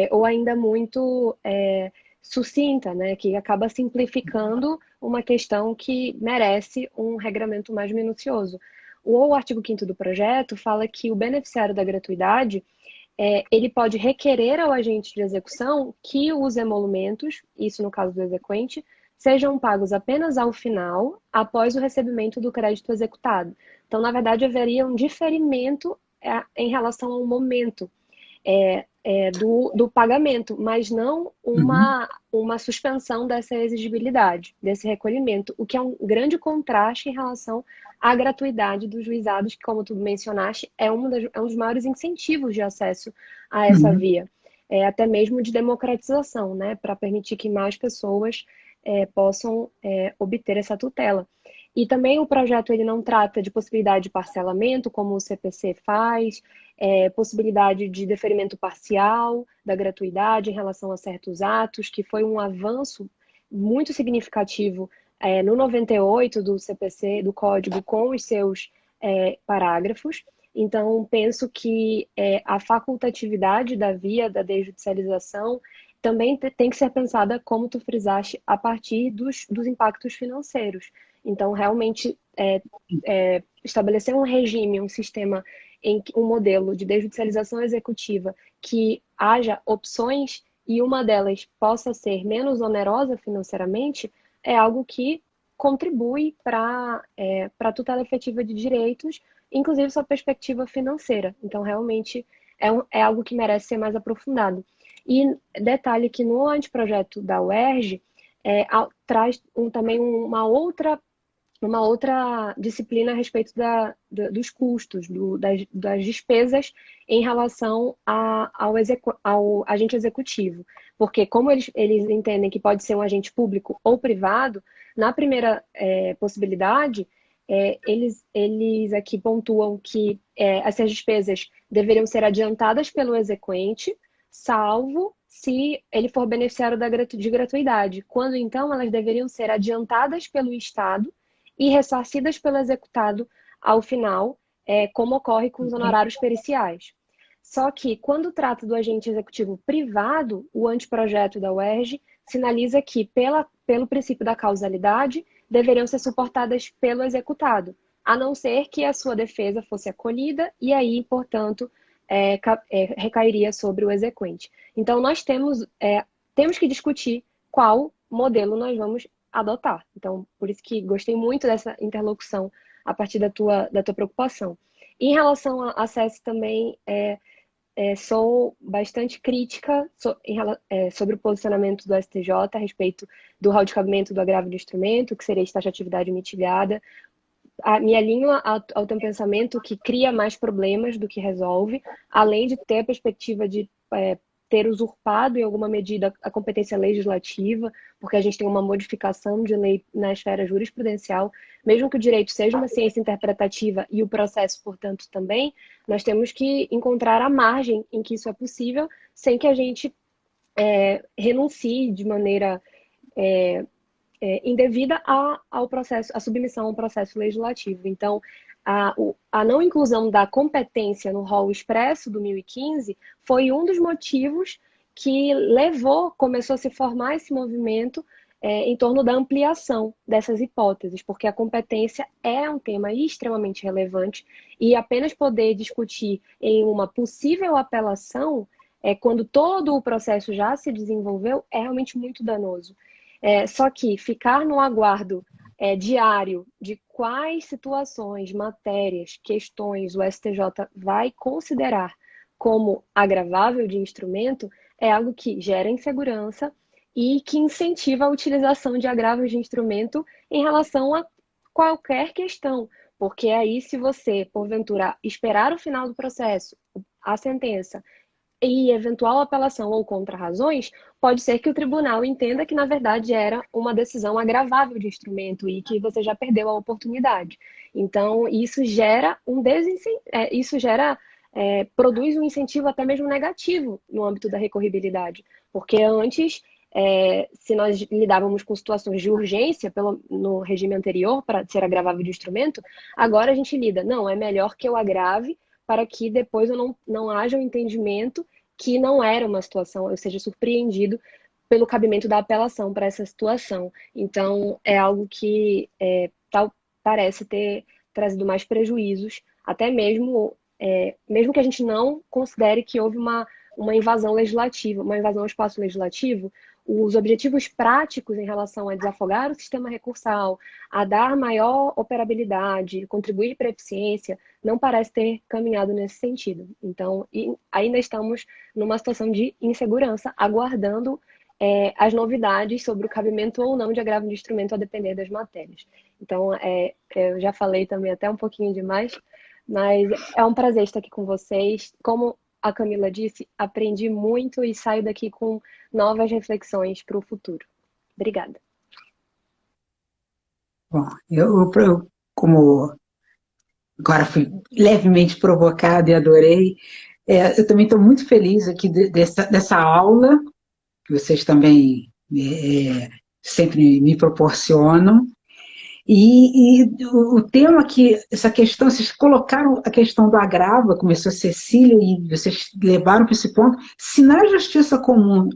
ou ainda muito sucinta, né, que acaba simplificando uma questão que merece um regramento mais minucioso. O artigo 5º do projeto fala que o beneficiário da gratuidade ele pode requerer ao agente de execução que os emolumentos, isso no caso do exequente, sejam pagos apenas ao final, após o recebimento do crédito executado. Então, na verdade, haveria um diferimento em relação ao momento do pagamento, mas não uma suspensão dessa exigibilidade, desse recolhimento, o que é um grande contraste em relação à gratuidade dos juizados, que, como tu mencionaste, é um dos maiores incentivos de acesso a essa via, até mesmo de democratização, né, para permitir que mais pessoas possam obter essa tutela. E também o projeto ele não trata de possibilidade de parcelamento, como o CPC faz, possibilidade de deferimento parcial da gratuidade em relação a certos atos, que foi um avanço muito significativo no 98 do CPC, do Código, com os seus parágrafos. Então, penso que a facultatividade da via da desjudicialização também tem que ser pensada, como tu frisaste, a partir dos impactos financeiros. Então, realmente, estabelecer um regime, um sistema, um modelo de desjudicialização executiva que haja opções e uma delas possa ser menos onerosa financeiramente, é algo que contribui para a tutela efetiva de direitos, inclusive sua perspectiva financeira. Então, realmente, é algo que merece ser mais aprofundado. E detalhe que no anteprojeto da UERJ, traz também uma outra disciplina a respeito dos custos, das despesas em relação ao agente executivo. Porque como eles entendem que pode ser um agente público ou privado, na primeira possibilidade, eles aqui pontuam que essas despesas deveriam ser adiantadas pelo exequente, salvo se ele for beneficiário de gratuidade, quando então elas deveriam ser adiantadas pelo Estado e ressarcidas pelo executado ao final, como ocorre com os honorários periciais. Só que, quando trata do agente executivo privado, o anteprojeto da UERJ sinaliza que, pelo princípio da causalidade, deveriam ser suportadas pelo executado, a não ser que a sua defesa fosse acolhida e aí, portanto, recairia sobre o exequente. Então, nós temos que discutir qual modelo nós vamos adotar. Então, por isso que gostei muito dessa interlocução a partir da tua preocupação. Em relação a acesso também, sou bastante crítica sobre o posicionamento do STJ a respeito do rol de cabimento do agravo de instrumento, que seria taxatividade mitigada. Me alinho ao teu pensamento que cria mais problemas do que resolve, além de ter a perspectiva de ter usurpado em alguma medida a competência legislativa, porque a gente tem uma modificação de lei na esfera jurisprudencial. Mesmo que o direito seja uma ciência interpretativa e o processo, portanto, também, nós temos que encontrar a margem em que isso é possível, sem que a gente renuncie de maneira indevida ao processo, à submissão ao processo legislativo. Então, a não inclusão da competência no rol expresso do 1015 foi um dos motivos que começou a se formar esse movimento em torno da ampliação dessas hipóteses, porque a competência é um tema extremamente relevante e apenas poder discutir em uma possível apelação, quando todo o processo já se desenvolveu, é realmente muito danoso. Só que ficar no aguardo diário de quais situações, matérias, questões o STJ vai considerar como agravável de instrumento é algo que gera insegurança e que incentiva a utilização de agravos de instrumento em relação a qualquer questão. Porque aí, se você, porventura, esperar o final do processo, a sentença, e eventual apelação ou contra-razões, pode ser que o tribunal entenda que, na verdade, era uma decisão agravável de instrumento e que você já perdeu a oportunidade. Então, isso gera produz um incentivo até mesmo negativo no âmbito da recorribilidade, porque antes, se nós lidávamos com situações de urgência no regime anterior para ser agravável de instrumento, agora a gente lida, não, é melhor que eu agrave para que depois eu não haja um entendimento que não era uma situação, eu seja surpreendido pelo cabimento da apelação para essa situação. Então, é algo que parece ter trazido mais prejuízos, até mesmo que a gente não considere que houve uma invasão legislativa, uma invasão ao espaço legislativo, os objetivos práticos em relação a desafogar o sistema recursal, a dar maior operabilidade, contribuir para a eficiência, não parece ter caminhado nesse sentido. Então, ainda estamos numa situação de insegurança, aguardando as novidades sobre o cabimento ou não de agravo de instrumento a depender das matérias. Então, eu já falei também até um pouquinho demais, mas é um prazer estar aqui com vocês. Como a Camila disse, aprendi muito e saio daqui com novas reflexões para o futuro. Obrigada.
Bom, eu como agora fui levemente provocada e adorei, eu também estou muito feliz aqui dessa aula, que vocês também sempre me proporcionam. E o tema que, essa questão, vocês colocaram a questão do agravo, começou a Cecília, e vocês levaram para esse ponto. Se na justiça comum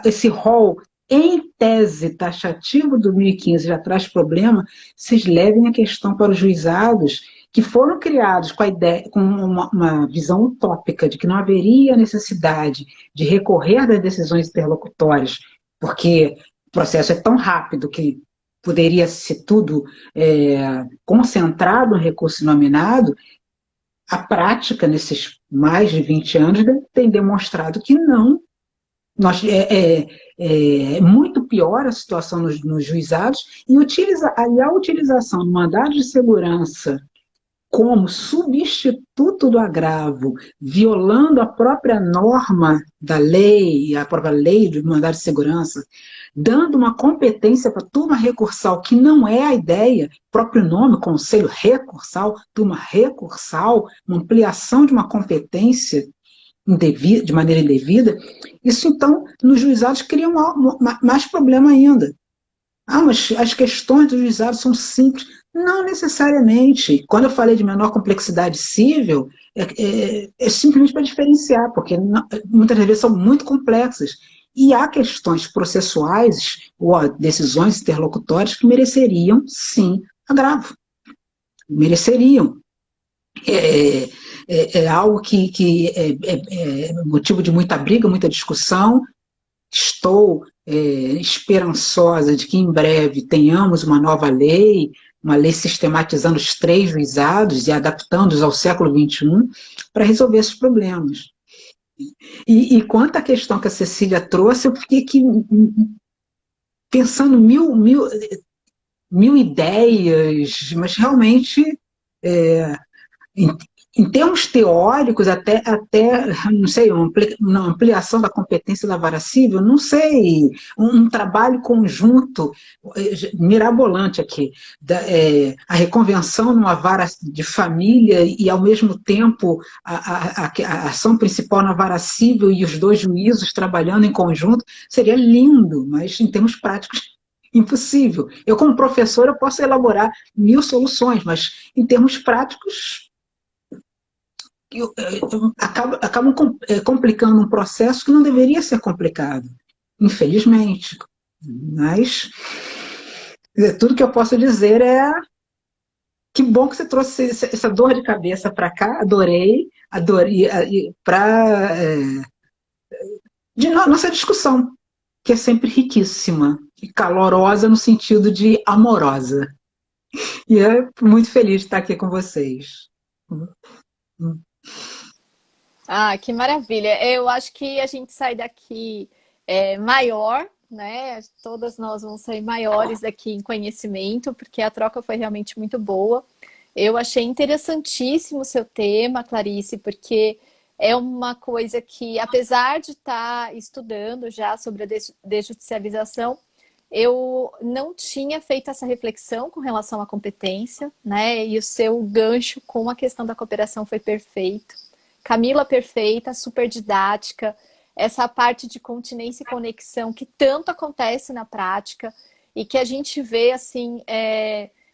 esse rol, em tese taxativo do 1015 já traz problema, vocês levem a questão para os juizados que foram criados com a ideia, com uma visão utópica de que não haveria necessidade de recorrer das decisões interlocutórias, porque o processo é tão rápido que poderia ser tudo concentrado no recurso nominado, a prática, nesses mais de 20 anos, tem demonstrado que não. É muito pior a situação nos juizados, e a utilização do mandado de segurança como substituto do agravo, violando a própria norma da lei, a própria lei do mandado de segurança, dando uma competência para a turma recursal, que não é a ideia, próprio nome, conselho recursal, turma recursal, uma ampliação de uma competência de maneira indevida, isso então, nos juizados, cria mais problema ainda. Mas as questões dos juizados são simples. Não necessariamente. Quando eu falei de menor complexidade civil, é simplesmente para diferenciar, porque muitas vezes são muito complexas. E há questões processuais ou decisões interlocutórias que mereceriam, sim, agravo. Mereceriam. É algo que é motivo de muita briga, muita discussão. Estou esperançosa de que em breve tenhamos uma nova lei, uma lei sistematizando os 3 juizados e adaptando-os ao século XXI para resolver esses problemas. E quanto à questão que a Cecília trouxe, eu fiquei aqui pensando mil ideias, mas realmente, em termos teóricos, até não sei, uma ampliação da competência da vara civil, não sei, um trabalho conjunto, mirabolante aqui, a reconvenção numa vara de família e, ao mesmo tempo, a ação principal na vara civil e os 2 juízos trabalhando em conjunto, seria lindo, mas em termos práticos, impossível. Eu, como professor, eu posso elaborar 1000 soluções, mas em termos práticos, acabam complicando um processo que não deveria ser complicado, infelizmente. Mas tudo que eu posso dizer é que bom que você trouxe essa dor de cabeça para cá, adorei para de nossa discussão, que é sempre riquíssima e calorosa no sentido de amorosa. E é muito feliz de estar aqui com vocês.
Ah, que maravilha. Eu acho que a gente sai daqui maior, né? Todas nós vamos sair maiores daqui em conhecimento, porque a troca foi realmente muito boa. Eu achei interessantíssimo o seu tema, Clarice, porque é uma coisa que, apesar de estar estudando já sobre a desjudicialização, eu não tinha feito essa reflexão com relação à competência, né? E o seu gancho com a questão da cooperação foi perfeito. Camila perfeita, super didática, essa parte de continência e conexão que tanto acontece na prática e que a gente vê, assim,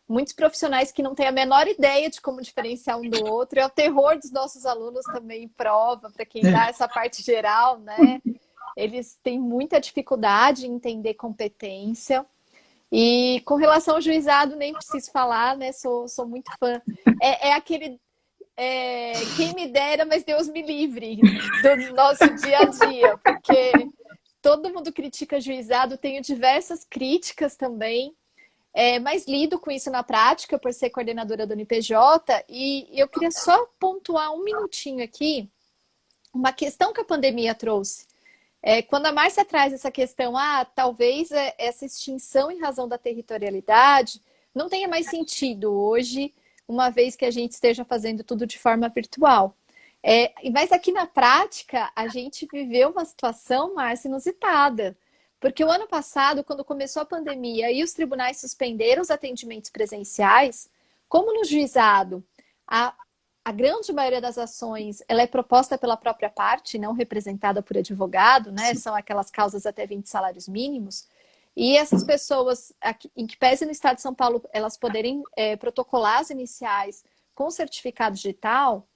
muitos profissionais que não têm a menor ideia de como diferenciar um do outro. É o terror dos nossos alunos também em prova, para quem dá essa parte geral, né? Eles têm muita dificuldade em entender competência. E com relação ao juizado, nem preciso falar, né? Sou muito fã. É aquele... quem me dera, mas Deus me livre do nosso dia a dia, porque todo mundo critica juizado, tenho diversas críticas também, mas lido com isso na prática por ser coordenadora do NPJ, e eu queria só pontuar um minutinho aqui, uma questão que a pandemia trouxe. Quando a Márcia traz essa questão, talvez essa extinção em razão da territorialidade não tenha mais sentido hoje, uma vez que a gente esteja fazendo tudo de forma virtual. Mas aqui na prática, a gente viveu uma situação, Márcia, inusitada. Porque o ano passado, quando começou a pandemia e os tribunais suspenderam os atendimentos presenciais, como no juizado, a grande maioria das ações ela é proposta pela própria parte, não representada por advogado, né? São aquelas causas até 20 salários mínimos. E essas pessoas, em que pese no estado de São Paulo, elas poderem protocolar as iniciais com certificado digital,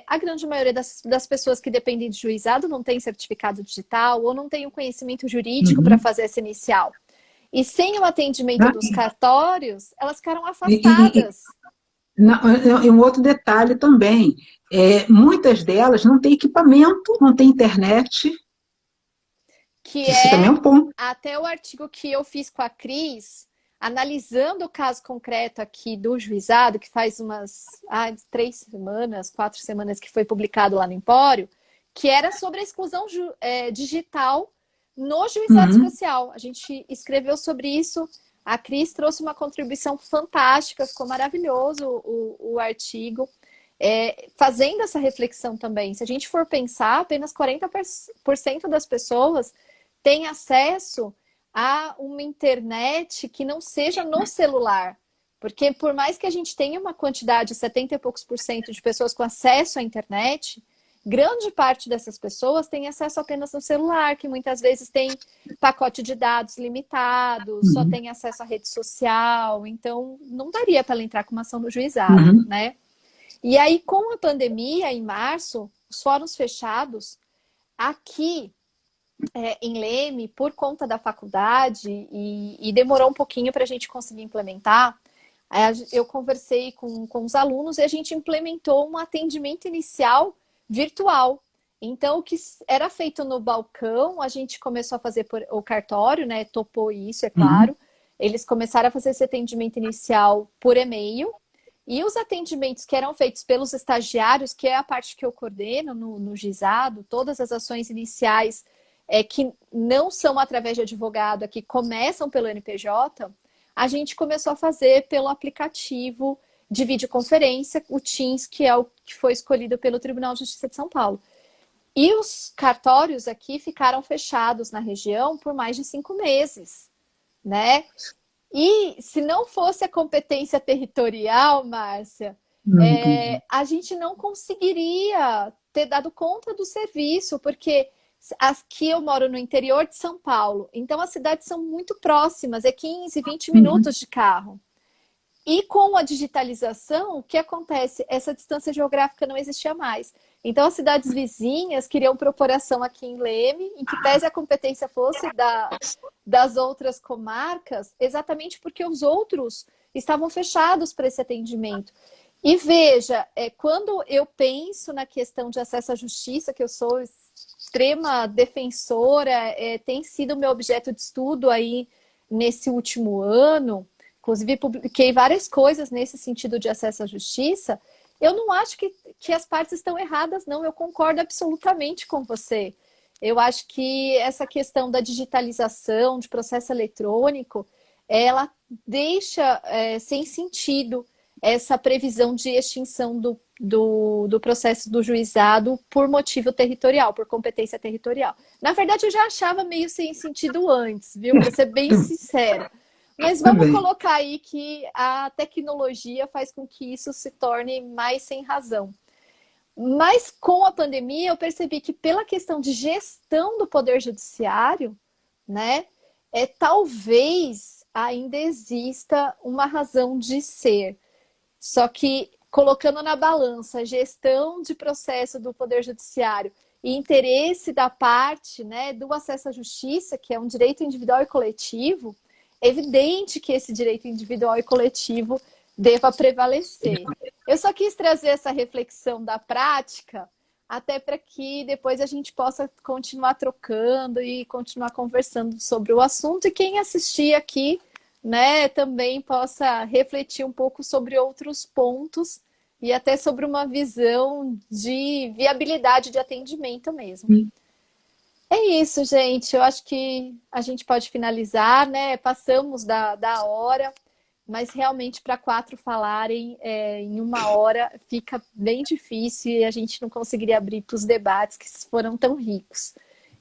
a grande maioria das pessoas que dependem de juizado não tem certificado digital ou não tem o conhecimento jurídico para fazer essa inicial. E sem o atendimento dos cartórios, elas ficaram afastadas.
E um outro detalhe também, muitas delas não têm equipamento, não têm internet.
Que
isso também é um ponto.
Até o artigo que eu fiz com a Cris, analisando o caso concreto aqui do juizado, que faz umas 3 semanas, 4 semanas que foi publicado lá no Empório, que era sobre a exclusão digital no juizado especial. A gente escreveu sobre isso, a Cris trouxe uma contribuição fantástica, ficou maravilhoso o artigo, fazendo essa reflexão também. Se a gente for pensar, apenas 40% das pessoas têm acesso a uma internet que não seja no celular. Porque por mais que a gente tenha uma quantidade, 70 e poucos por cento de pessoas com acesso à internet, grande parte dessas pessoas tem acesso apenas no celular, que muitas vezes tem pacote de dados limitado, só tem acesso à rede social, então não daria para ela entrar com uma ação no juizado, né? E aí, com a pandemia, em março, os fóruns fechados, aqui em Leme, por conta da faculdade, e demorou um pouquinho para a gente conseguir implementar, eu conversei com os alunos e a gente implementou um atendimento inicial virtual. Então, o que era feito no balcão, a gente começou a fazer por o cartório, né? Topou isso, é claro. Eles começaram a fazer esse atendimento inicial por e-mail. E os atendimentos que eram feitos pelos estagiários, que é a parte que eu coordeno no juizado, todas as ações iniciais que não são através de advogado, que começam pelo NPJ, a gente começou a fazer pelo aplicativo de videoconferência, o Teams, que é o que foi escolhido pelo Tribunal de Justiça de São Paulo. E os cartórios aqui ficaram fechados na região por mais de 5 meses, né? E se não fosse a competência territorial, Márcia, a gente não conseguiria ter dado conta do serviço, porque aqui eu moro no interior de São Paulo, então as cidades são muito próximas, 15, 20 minutos de carro. E com a digitalização, o que acontece? Essa distância geográfica não existia mais. Então, as cidades vizinhas queriam propor ação aqui em Leme, em que pese a competência fosse das outras comarcas, exatamente porque os outros estavam fechados para esse atendimento. E veja, quando eu penso na questão de acesso à justiça, que eu sou extrema defensora, tem sido meu objeto de estudo aí nesse último ano, inclusive publiquei várias coisas nesse sentido de acesso à justiça, eu não acho que as partes estão erradas, não. Eu concordo absolutamente com você. Eu acho que essa questão da digitalização, de processo eletrônico, ela deixa sem sentido essa previsão de extinção do processo do juizado por motivo territorial, por competência territorial. Na verdade, eu já achava meio sem sentido antes, viu? Para ser bem sincera. Mas vamos colocar aí que a tecnologia faz com que isso se torne mais sem razão. Mas com a pandemia eu percebi que pela questão de gestão do Poder Judiciário, né, talvez ainda exista uma razão de ser. Só que colocando na balança gestão de processo do Poder Judiciário e interesse da parte, né, do acesso à justiça, que é um direito individual e coletivo, é evidente que esse direito individual e coletivo deva prevalecer. Eu só quis trazer essa reflexão da prática, até para que depois a gente possa continuar trocando e continuar conversando sobre o assunto. E quem assistir aqui, né, também possa refletir um pouco sobre outros pontos e até sobre uma visão de viabilidade de atendimento mesmo. É isso, gente. Eu acho que a gente pode finalizar, né? Passamos da hora, mas realmente para 4 falarem em 1 hora fica bem difícil e a gente não conseguiria abrir para os debates que foram tão ricos.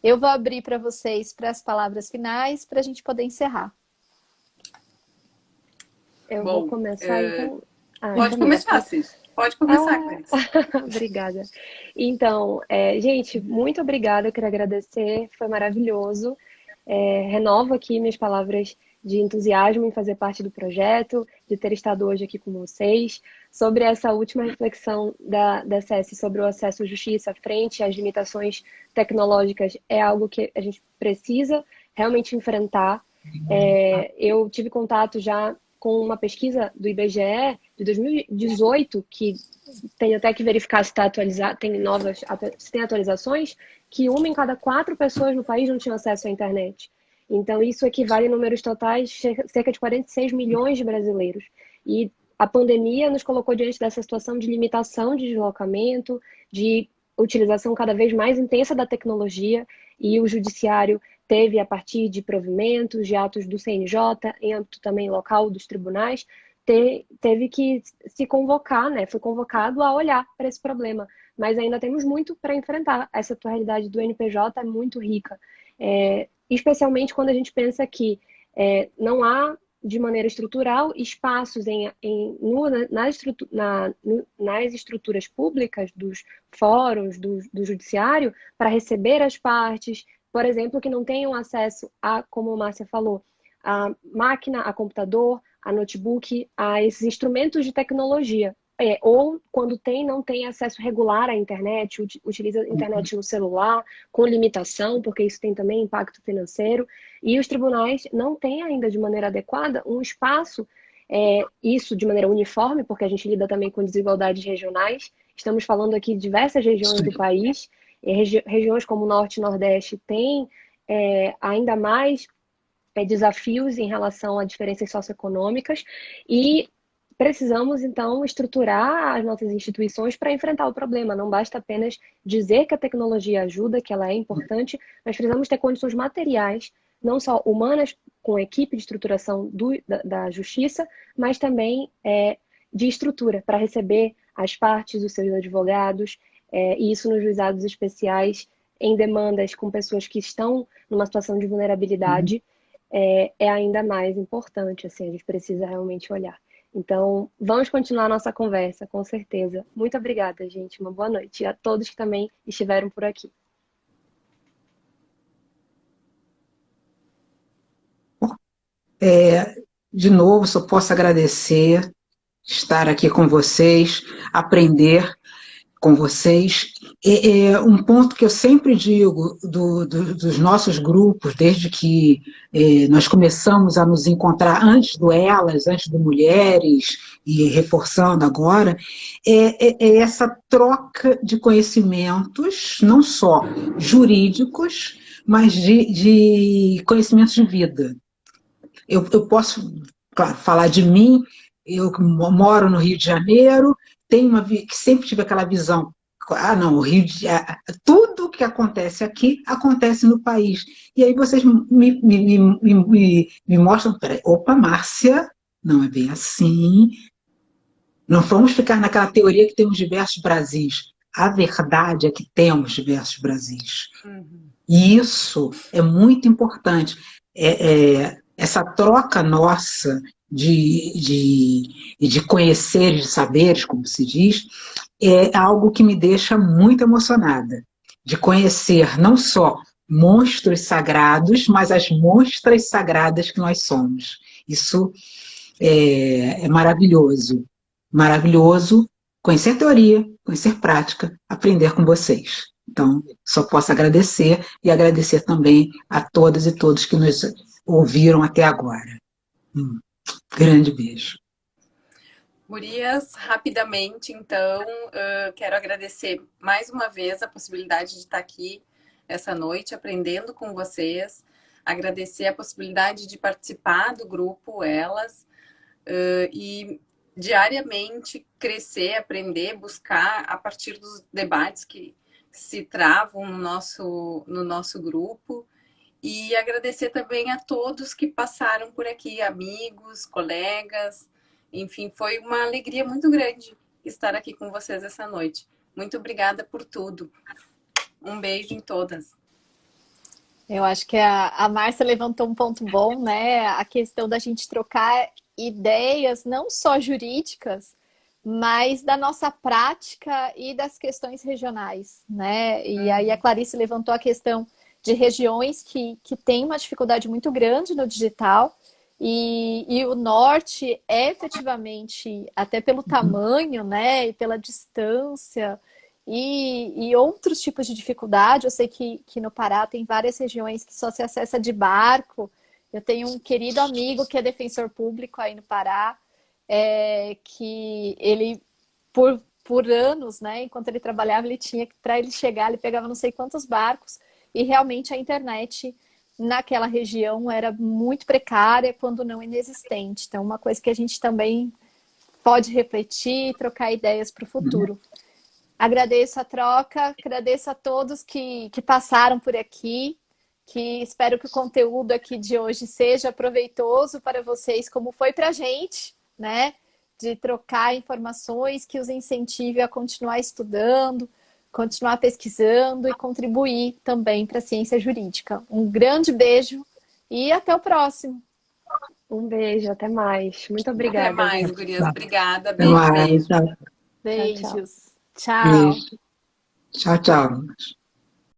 Eu vou abrir para vocês para as palavras finais para a gente poder encerrar.
Eu vou começar, então.
Pode começar, Cris. Pode começar, Cris.
Obrigada. Então, gente, muito obrigada. Eu quero agradecer, foi maravilhoso. Renovo aqui minhas palavras de entusiasmo em fazer parte do projeto, de ter estado hoje aqui com vocês, sobre essa última reflexão da CS sobre o acesso à justiça frente às limitações tecnológicas. É algo que a gente precisa realmente enfrentar. Eu tive contato já com uma pesquisa do IBGE de 2018, que tem até que verificar se está atualizado, se tem atualizações, que 1 em cada 4 pessoas no país não tinha acesso à internet. Então, isso equivale em números totais cerca de 46 milhões de brasileiros. E a pandemia nos colocou diante dessa situação de limitação de deslocamento, de utilização cada vez mais intensa da tecnologia, e o judiciário teve, a partir de provimentos, de atos do CNJ, em âmbito também local dos tribunais, teve que se convocar, né? Foi convocado a olhar para esse problema. Mas ainda temos muito para enfrentar. Essa atualidade do NPJ é muito rica. Especialmente quando a gente pensa que não há, de maneira estrutural, espaços nas estruturas públicas dos fóruns, do judiciário, para receber as partes, por exemplo, que não tenham acesso a, como a Márcia falou, a máquina, a computador, a notebook, a esses instrumentos de tecnologia. Ou, quando não tem acesso regular à internet, utiliza a internet no celular, com limitação, porque isso tem também impacto financeiro. E os tribunais não têm ainda, de maneira adequada, um espaço, isso de maneira uniforme, porque a gente lida também com desigualdades regionais. Estamos falando aqui de diversas regiões do país. Regiões como o Norte e Nordeste têm ainda mais desafios em relação a diferenças socioeconômicas, e precisamos, então, estruturar as nossas instituições para enfrentar o problema. Não basta apenas dizer que a tecnologia ajuda, que ela é importante, mas precisamos ter condições materiais, não só humanas, com equipe de estruturação da justiça, mas também de estrutura, para receber as partes, os seus advogados, e isso nos juizados especiais, em demandas com pessoas que estão numa situação de vulnerabilidade, é ainda mais importante. Assim, a gente precisa realmente olhar. Então, vamos continuar a nossa conversa, com certeza. Muito obrigada, gente. Uma boa noite. E a todos que também estiveram por aqui.
De novo, só posso agradecer estar aqui com vocês, aprender com vocês. Um ponto que eu sempre digo dos nossos grupos, desde que nós começamos a nos encontrar antes do Elas, antes do Mulheres, e reforçando agora, é essa troca de conhecimentos, não só jurídicos, mas de conhecimentos de vida. Eu posso, claro, falar de mim. Eu moro no Rio de Janeiro, que sempre tive aquela visão, não, o Rio de tudo que acontece aqui acontece no país. E aí vocês me mostram, peraí, opa, Márcia, não é bem assim. Não vamos ficar naquela teoria que temos diversos Brasis. A verdade é que temos diversos Brasis. E isso é muito importante. Essa troca nossa de conheceres, de saberes, como se diz, é algo que me deixa muito emocionada. De conhecer não só monstros sagrados, mas as monstras sagradas que nós somos. Isso é maravilhoso. Maravilhoso conhecer teoria, conhecer prática, aprender com vocês. Então, só posso agradecer e agradecer também a todas e todos que nos ouviram até agora. Grande beijo.
Gurias, rapidamente, então, quero agradecer mais uma vez a possibilidade de estar aqui essa noite, aprendendo com vocês, agradecer a possibilidade de participar do grupo Elas, e diariamente crescer, aprender, buscar a partir dos debates que se travam no nosso grupo, e agradecer também a todos que passaram por aqui, amigos, colegas. Enfim, foi uma alegria muito grande estar aqui com vocês essa noite. Muito obrigada por tudo. Um beijo em todas.
Eu acho que a Márcia levantou um ponto bom, né? A questão da gente trocar ideias, não só jurídicas, mas da nossa prática e das questões regionais, né? E aí a Clarice levantou a questão de regiões que têm uma dificuldade muito grande no digital, e o norte é efetivamente, até pelo tamanho, né, e pela distância, e outros tipos de dificuldade. Eu sei que no Pará tem várias regiões que só se acessa de barco. Eu tenho um querido amigo que é defensor público aí no Pará, que ele, por anos, né, enquanto ele trabalhava, ele tinha que, para ele chegar, ele pegava não sei quantos barcos, e realmente a internet naquela região era muito precária, quando não inexistente. Então, uma coisa que a gente também pode refletir, trocar ideias para o futuro. Agradeço a troca, agradeço a todos que passaram por aqui, que espero que o conteúdo aqui de hoje seja proveitoso para vocês, como foi para a gente, né? De trocar informações que os incentive a continuar estudando, continuar pesquisando e contribuir também para a ciência jurídica. Um grande beijo e até o próximo.
Um beijo, até mais. Muito
Até
obrigada,
mais,
gente.
gurias. Obrigada.
Até
Beijo,
mais.
beijo.
Tchau,
Beijos. Tchau.
beijo. Tchau, tchau.